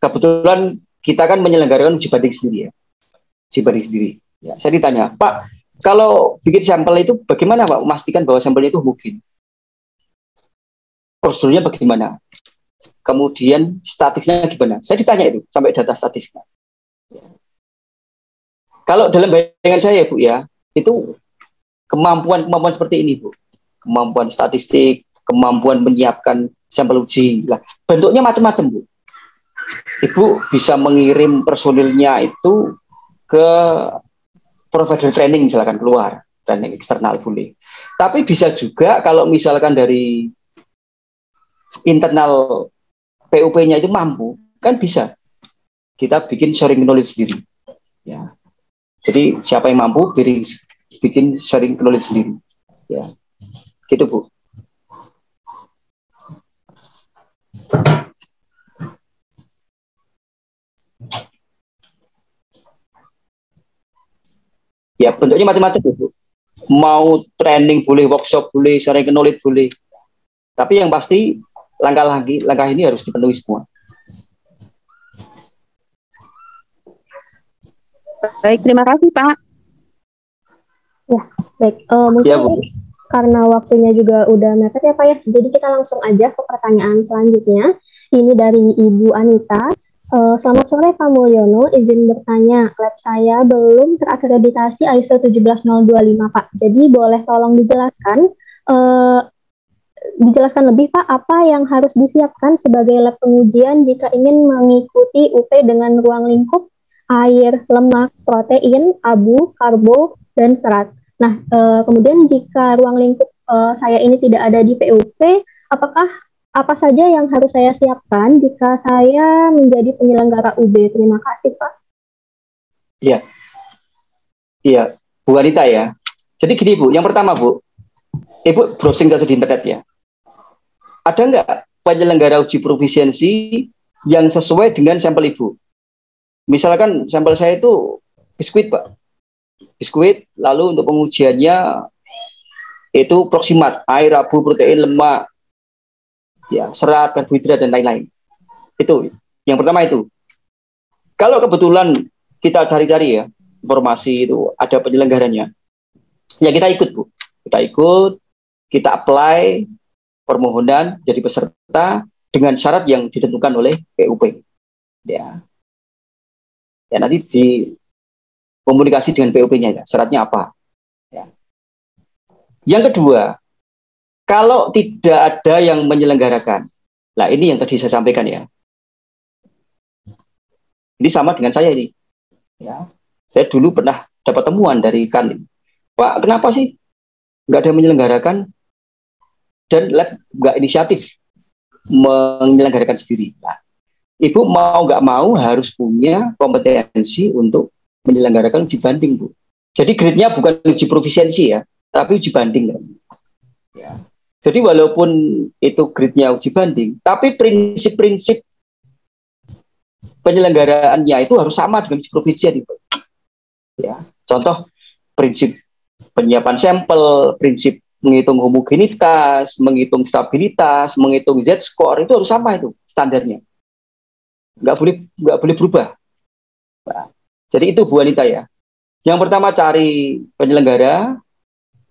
kebetulan kita kan menyelenggarakan uji banding sendiri ya. Uji banding sendiri. Ya, saya ditanya, Pak, kalau bikin sampel itu bagaimana Pak memastikan bahwa sampelnya itu mungkin? Prosedurnya bagaimana? Kemudian statistiknya gimana? Saya ditanya itu sampai data statistiknya. Kalau dalam bayangan saya Bu ya, itu kemampuan seperti ini Bu. Kemampuan statistik, kemampuan menyiapkan sampel uji. Lah, bentuknya macam-macam Bu. Ibu bisa mengirim personilnya itu ke provider training misalkan keluar, training eksternal boleh. Tapi bisa juga kalau misalkan dari internal PUP-nya itu mampu, kan bisa kita bikin sharing knowledge sendiri. Ya. Jadi siapa yang mampu bikin sharing knowledge sendiri. Ya. Gitu Bu. Ya bentuknya macam-macam Bu. Mau training boleh, workshop boleh, sharing knowledge boleh. Tapi yang pasti langkah ini harus dipenuhi semua. Baik, terima kasih Pak. Ya, baik. Mungkin Ya, Bu. karena waktunya juga udah mepet ya Pak ya, jadi kita langsung aja ke pertanyaan selanjutnya. Ini dari Ibu Anita. Selamat sore Pak Mulyono, izin bertanya, lab saya belum terakreditasi ISO 17025 Pak. Jadi boleh tolong dijelaskan lebih Pak, apa yang harus disiapkan sebagai lab pengujian jika ingin mengikuti UP dengan ruang lingkup air, lemak, protein, abu, karbo, dan serat. Nah, kemudian jika ruang lingkup saya ini tidak ada di PUP, apa saja yang harus saya siapkan jika saya menjadi penyelenggara UB? Terima kasih, Pak. Iya, Bu Anita ya. Jadi gini Bu, yang pertama Bu, Ibu browsing saja di internet ya. Ada nggak penyelenggara uji profisiensi yang sesuai dengan sampel Ibu? Misalkan sampel saya itu biskuit Pak. Biskuit, lalu untuk pengujiannya itu proximat, air, abu, protein, lemak, ya, serat, karbohidrat, dan lain-lain. Itu yang pertama itu. Kalau kebetulan kita cari-cari ya, informasi itu ada penyelenggaranya, ya kita ikut Bu. Kita ikut, kita apply permohonan jadi peserta dengan syarat yang ditentukan oleh PUP. Ya, ya nanti di komunikasi dengan PUP-nya ya, syaratnya apa. Ya. Yang kedua, kalau tidak ada yang menyelenggarakan, nah ini yang tadi saya sampaikan ya. Ini sama dengan saya ini. Ya, saya dulu pernah dapat temuan dari Kandim. Pak, kenapa sih nggak ada yang menyelenggarakan dan lab nggak inisiatif menyelenggarakan sendiri? Nah, Ibu mau nggak mau harus punya kompetensi untuk menyelenggarakan uji banding, Bu. Jadi grade-nya bukan uji profisiensi ya, tapi uji banding. Ya. Jadi walaupun itu grade-nya uji banding, tapi prinsip-prinsip penyelenggaraannya itu harus sama dengan uji profisiensi. Ya. Contoh prinsip penyiapan sampel, prinsip menghitung homogenitas, menghitung stabilitas, menghitung Z-score itu harus sama itu standarnya. Nggak boleh berubah. Nah, jadi itu Bu Anita ya. Yang pertama cari penyelenggara,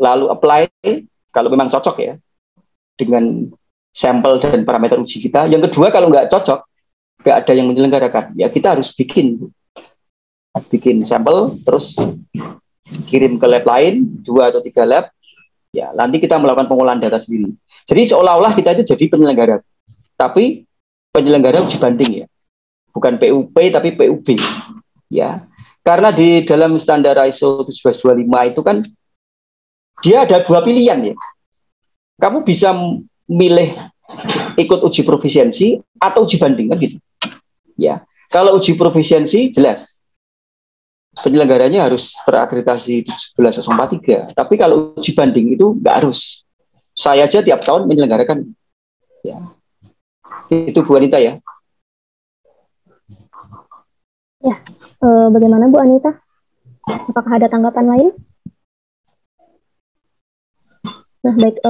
lalu apply kalau memang cocok ya dengan sampel dan parameter uji kita. Yang kedua kalau nggak cocok, nggak ada yang menyelenggarakan, ya kita harus bikin sampel, terus kirim ke lab lain, 2 atau 3 lab, ya nanti kita melakukan pengolahan data sendiri. Jadi seolah-olah kita itu jadi penyelenggara, tapi penyelenggara uji banding ya, bukan PUP tapi PUB, ya. Karena di dalam standar ISO 17025 itu kan dia ada 2 pilihan ya. Kamu bisa milih ikut uji profisiensi atau uji banding kan gitu. Ya. Kalau uji profisiensi jelas penyelenggaranya harus terakreditasi 17043. Tapi kalau uji banding itu nggak harus. Saya aja tiap tahun menyelenggarakan. Ya. Itu Bu Anita ya. Ya, bagaimana Bu Anita? Apakah ada tanggapan lain? Nah, baik,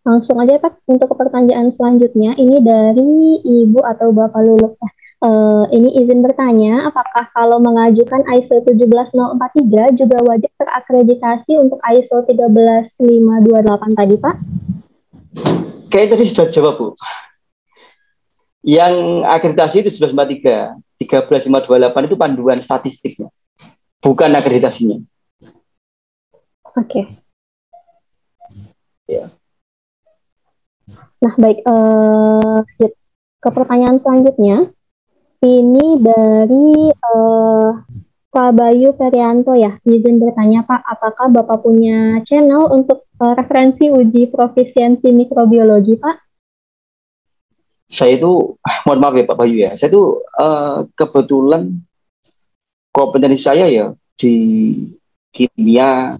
langsung aja Pak untuk pertanyaan selanjutnya. Ini dari Ibu atau Bapak Luluk. Ini izin bertanya, apakah kalau mengajukan ISO 17043 juga wajib terakreditasi untuk ISO 13528 tadi, Pak? Kayak tadi sudah jawab, Bu. Yang akreditasi itu 1143, 13528 itu panduan statistiknya, bukan akreditasinya. Oke. Ya. Nah, baik. Ke pertanyaan selanjutnya. Ini dari Pak Bayu Ferianto ya. Izin bertanya, Pak, apakah Bapak punya channel untuk referensi uji profisiensi mikrobiologi, Pak? Saya itu, mohon maaf ya Pak Bayu ya, saya itu kebetulan kompetensi saya ya di kimia,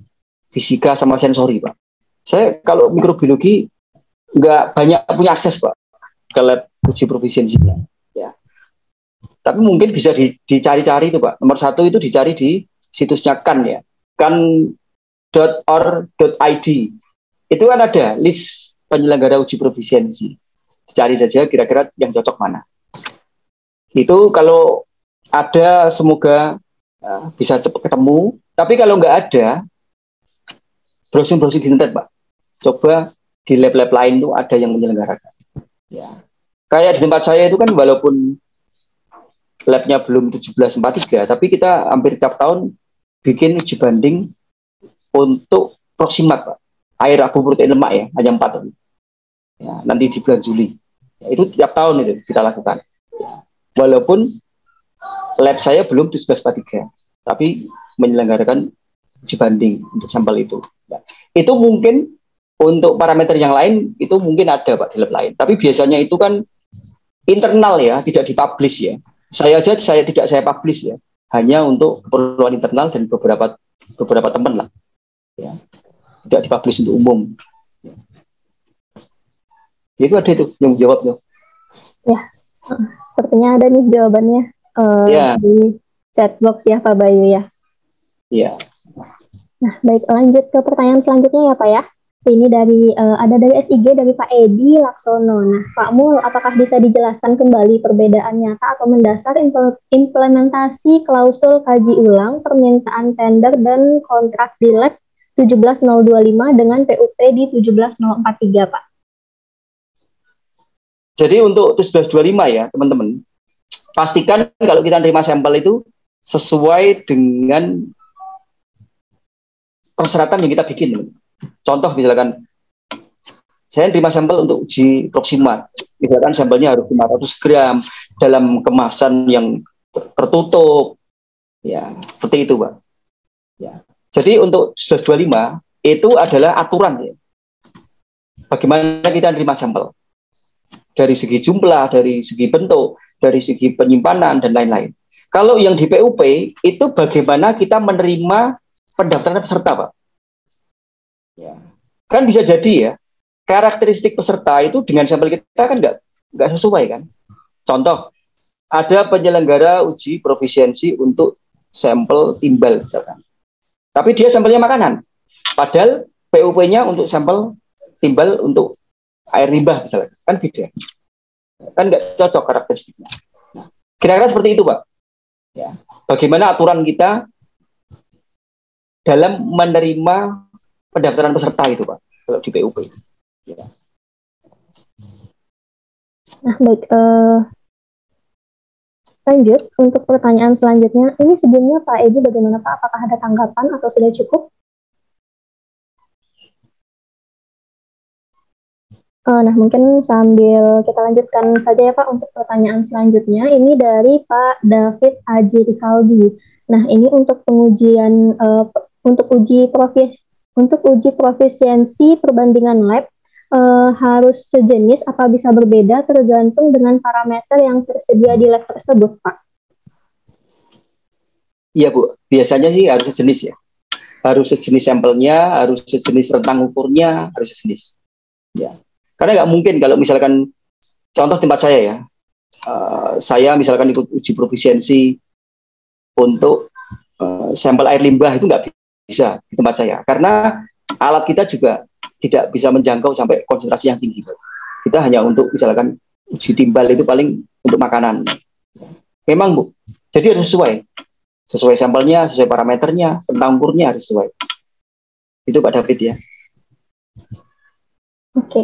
fisika, sama sensori, Pak. Saya kalau mikrobiologi nggak banyak punya akses, Pak, ke lab uji profisiensinya. Ya. Tapi mungkin bisa dicari-cari itu, Pak. Nomor satu itu dicari di situsnya CAN ya, can.or.id. Itu kan ada list penyelenggara uji profisiensi. Dicari saja kira-kira yang cocok mana. Itu kalau ada semoga bisa cepat ketemu. Tapi kalau nggak ada, browsing-browsing di internet, Pak. Coba di lab-lab lain tuh ada yang menyelenggarakan. Ya. Kayak di tempat saya itu kan walaupun labnya belum 1743, tapi kita hampir tiap tahun bikin uji banding untuk Proximat, Pak. Air abu protein lemak ya, hanya 4 tahun. Ya, nanti di bulan Juli. Ya, itu tiap tahun itu kita lakukan. Ya. Walaupun lab saya belum 1743, tapi menyelenggarakan uji banding untuk sampel itu. Ya. Itu mungkin untuk parameter yang lain itu mungkin ada, Pak, di lab lain. Tapi biasanya itu kan internal ya, tidak dipublish ya. Saya tidak publish ya, hanya untuk keperluan internal dan beberapa teman lah. Ya. Tidak dipublish untuk umum. Ya. Itu ada itu yang jawab tuh. Ya, sepertinya ada nih jawabannya di chatbox ya Pak Bayu ya. Iya. Nah, baik, lanjut ke pertanyaan selanjutnya ya Pak ya. Ini ada dari SIG dari Pak Edi Laksono. Nah, Pak Mul, apakah bisa dijelaskan kembali perbedaan nyata atau mendasar implementasi klausul kaji ulang, permintaan tender dan kontrak di lab 17025 dengan PUP di 17043, Pak? Jadi untuk 1725 ya, teman-teman, pastikan kalau kita terima sampel itu sesuai dengan persyaratan yang kita bikin. Contoh misalkan saya terima sampel untuk uji Proximat, misalkan sampelnya harus 500 gram dalam kemasan yang tertutup, ya seperti itu, Pak. Ya. Jadi untuk 1125 itu adalah aturan ya. Bagaimana kita terima sampel dari segi jumlah, dari segi bentuk, dari segi penyimpanan dan lain-lain. Kalau yang di PUP itu bagaimana kita menerima pendaftaran peserta, Pak. Ya. Kan bisa jadi ya, karakteristik peserta itu dengan sampel kita kan nggak sesuai kan. Contoh, ada penyelenggara uji profisiensi untuk sampel timbal misalkan. Tapi dia sampelnya makanan. Padahal PUP-nya untuk sampel timbal untuk air limbah misalkan. Kan beda. Kan nggak cocok karakteristiknya. Nah, kira-kira seperti itu, Pak. Ya. Bagaimana aturan kita dalam menerima pendaftaran peserta itu, Pak, kalau di PUP. Ya. Nah, baik. Lanjut untuk pertanyaan selanjutnya. Ini sebelumnya Pak Edi bagaimana Pak? Apakah ada tanggapan atau sudah cukup? Nah, mungkin sambil kita lanjutkan saja ya Pak untuk pertanyaan selanjutnya. Ini dari Pak David Aji Rikaldi. Nah, ini untuk pengujian untuk uji profisiensi perbandingan lab harus sejenis apa bisa berbeda tergantung dengan parameter yang tersedia di lab tersebut, Pak? Iya, Bu. Biasanya sih harus sejenis ya. Harus sejenis sampelnya, harus sejenis rentang ukurnya, harus sejenis. Ya. Karena nggak mungkin kalau misalkan contoh tempat saya ya, saya misalkan ikut uji profisiensi untuk sampel air limbah itu nggak bisa di tempat saya, karena alat kita juga tidak bisa menjangkau sampai konsentrasi yang tinggi. Kita hanya untuk misalkan uji timbal itu paling untuk makanan. Memang Bu. Jadi harus sesuai sampelnya, sesuai parameternya, tentang umurnya harus sesuai. Itu Pak David ya. Oke.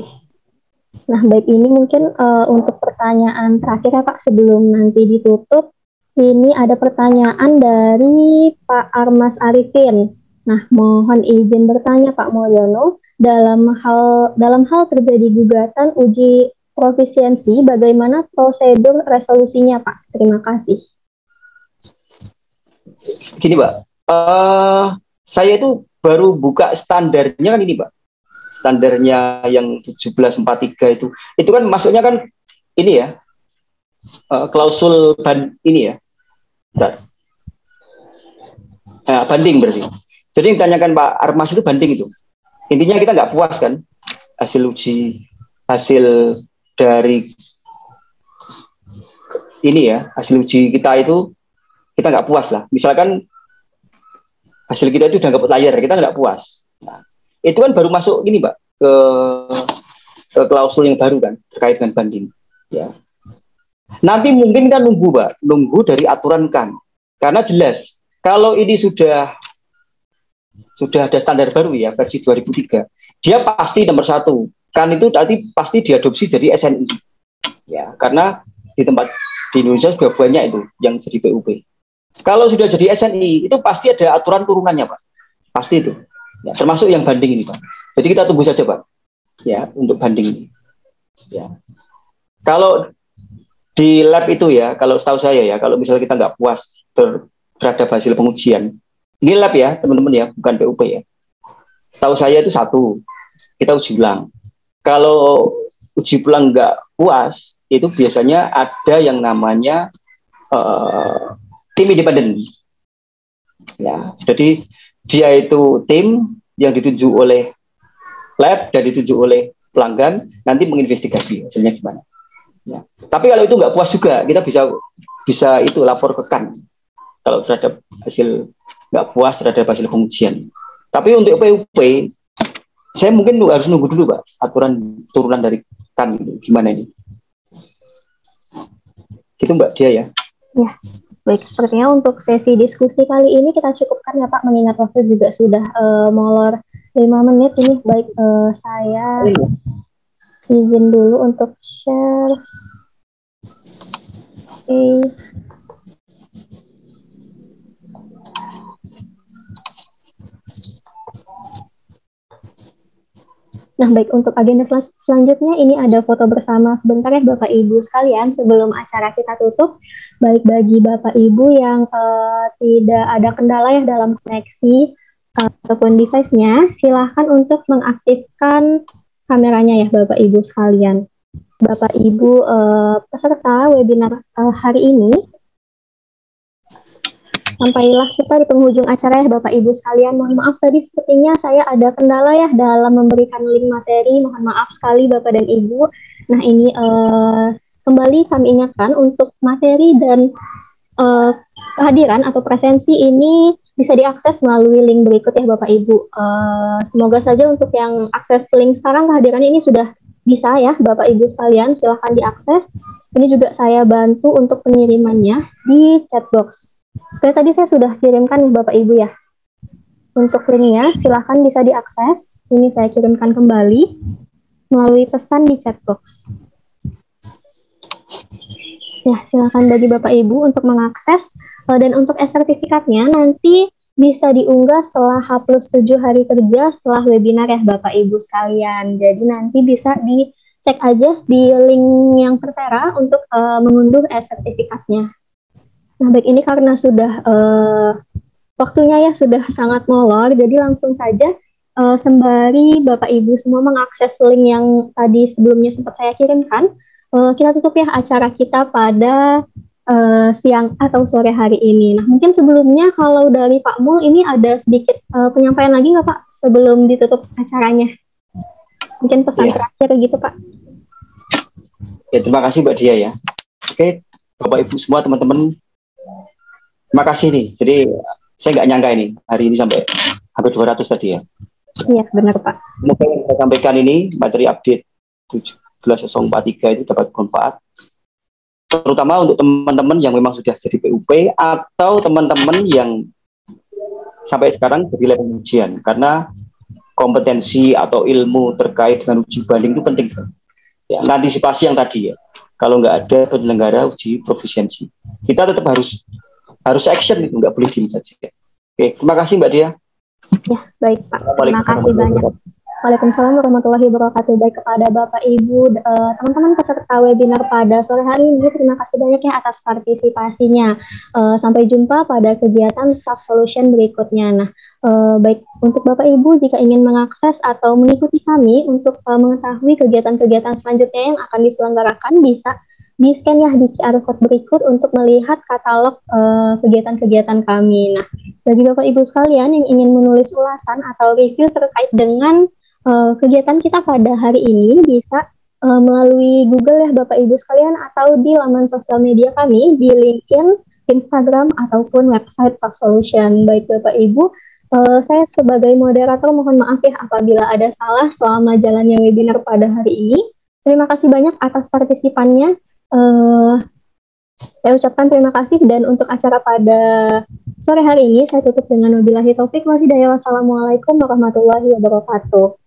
Nah, baik, ini mungkin untuk pertanyaan terakhir ya Pak, sebelum nanti ditutup. Ini ada pertanyaan dari Pak Armas Arifin. Nah, mohon izin bertanya Pak Mulyono, dalam hal terjadi gugatan uji profisiensi, bagaimana prosedur resolusinya Pak? Terima kasih. Gini Pak, saya itu baru buka standarnya kan ini Pak. Standarnya yang 1743 itu kan masuknya kan ini ya, klausul ini ya. Banding berarti. Jadi yang ditanyakan Pak Armas itu banding itu. Intinya kita nggak puas kan hasil dari ini ya, hasil uji kita itu kita nggak puas lah. Misalkan hasil kita itu udah nggak layar, kita nggak puas. Nah, itu kan baru masuk ini Pak ke klausul yang baru kan terkait dengan banding. Ya. Nanti mungkin kita nunggu Pak, nunggu dari aturan kan. Karena jelas kalau ini sudah ada standar baru ya versi 2003, dia pasti nomor 1 kan itu nanti pasti diadopsi jadi SNI. Ya, karena di Indonesia sudah banyak itu yang jadi PUP. Kalau sudah jadi SNI itu pasti ada aturan turunannya Pak, pasti itu. Ya, termasuk yang banding ini Pak. Jadi kita tunggu saja Pak. Ya, untuk banding ini. Ya. Kalau di lab itu ya, kalau setahu saya ya, kalau misalnya kita nggak puas terhadap hasil pengujian, ini lab ya teman-teman ya, bukan PUP ya. Setahu saya itu 1, kita uji ulang. Kalau uji ulang nggak puas, itu biasanya ada yang namanya tim independen. Ya, jadi dia itu tim yang ditunjuk oleh lab dan ditunjuk oleh pelanggan, nanti menginvestigasi hasilnya gimana. Ya. Tapi kalau itu nggak puas juga, kita bisa itu lapor ke KAN kalau terhadap hasil nggak puas terhadap hasil pengujian. Tapi untuk PUP, saya mungkin harus nunggu dulu Pak aturan turunan dari KAN gimana ini. Gitu Mbak Dia ya. Ya, baik, sepertinya untuk sesi diskusi kali ini kita cukupkan ya Pak, mengingat waktu juga sudah molor 5 menit ini. Baik, saya izin dulu untuk share. Oke. Nah, baik, untuk agenda selanjutnya ini ada foto bersama sebentar ya Bapak Ibu sekalian sebelum acara kita tutup. Baik, bagi Bapak Ibu yang tidak ada kendala ya dalam koneksi ataupun device-nya, silahkan untuk mengaktifkan kameranya ya Bapak Ibu sekalian. Bapak Ibu peserta webinar hari ini, sampailah kita di penghujung acara ya Bapak Ibu sekalian. Mohon maaf tadi sepertinya saya ada kendala ya dalam memberikan link materi. Mohon maaf sekali Bapak dan Ibu. Nah, ini kembali kami ingatkan untuk materi dan kehadiran atau presensi ini bisa diakses melalui link berikut ya Bapak Ibu. Semoga saja untuk yang akses link sekarang kehadirannya ini sudah bisa ya Bapak Ibu sekalian, silahkan diakses. Ini juga saya bantu untuk pengirimannya di chat box. Seperti tadi saya sudah kirimkan nih Bapak Ibu ya. Untuk linknya silahkan bisa diakses. Ini saya kirimkan kembali melalui pesan di chat box. Ya, silahkan bagi Bapak Ibu untuk mengakses. Dan untuk sertifikatnya nanti bisa diunggah setelah H+7 hari kerja setelah webinar ya Bapak Ibu sekalian. Jadi nanti bisa dicek aja di link yang tertera untuk mengunduh sertifikatnya. Nah, baik, ini karena sudah waktunya ya sudah sangat molor, jadi langsung saja sembari Bapak Ibu semua mengakses link yang tadi sebelumnya sempat saya kirimkan, kita tutup ya acara kita pada siang atau sore hari ini. Nah, mungkin sebelumnya kalau dari Pak Mul ini ada sedikit penyampaian lagi nggak Pak sebelum ditutup acaranya? Mungkin pesan terakhir gitu Pak. Ya, terima kasih Mbak Dia ya. Oke, Bapak Ibu semua teman-teman, terima kasih nih. Jadi saya nggak nyangka ini hari ini sampai hampir 200 tadi ya. Iya, benar Pak. Semoga yang saya sampaikan ini materi update 17043 itu dapat bermanfaat terutama untuk teman-teman yang memang sudah jadi PUP atau teman-teman yang sampai sekarang di wilayah pengujian, karena kompetensi atau ilmu terkait dengan uji banding itu penting. Ya, antisipasi yang tadi ya, kalau nggak ada penyelenggara uji profisiensi, kita tetap harus action, itu nggak boleh diem saja. Oke, terima kasih Mbak Dia. Ya, baik Pak. Terima kasih banyak. Waalaikumsalam warahmatullahi wabarakatuh. Baik, kepada Bapak Ibu, teman-teman peserta webinar pada sore hari ini, terima kasih banyak ya atas partisipasinya. Sampai jumpa pada kegiatan Staff Solution berikutnya. Nah, baik untuk Bapak Ibu, jika ingin mengakses atau mengikuti kami untuk mengetahui kegiatan-kegiatan selanjutnya yang akan diselenggarakan, bisa di-scan ya di QR code berikut untuk melihat katalog kegiatan-kegiatan kami. Nah, bagi Bapak Ibu sekalian yang ingin menulis ulasan atau review terkait dengan kegiatan kita pada hari ini, bisa melalui Google ya Bapak Ibu sekalian, atau di laman sosial media kami di LinkedIn, Instagram, ataupun website Staff Solution. Baik Bapak Ibu, saya sebagai moderator mohon maaf ya apabila ada salah selama jalannya webinar pada hari ini. Terima kasih banyak atas partisipannya. Saya ucapkan terima kasih, dan untuk acara pada sore hari ini saya tutup dengan wabillahi taufik wal hidayah. Wassalamualaikum warahmatullahi wabarakatuh.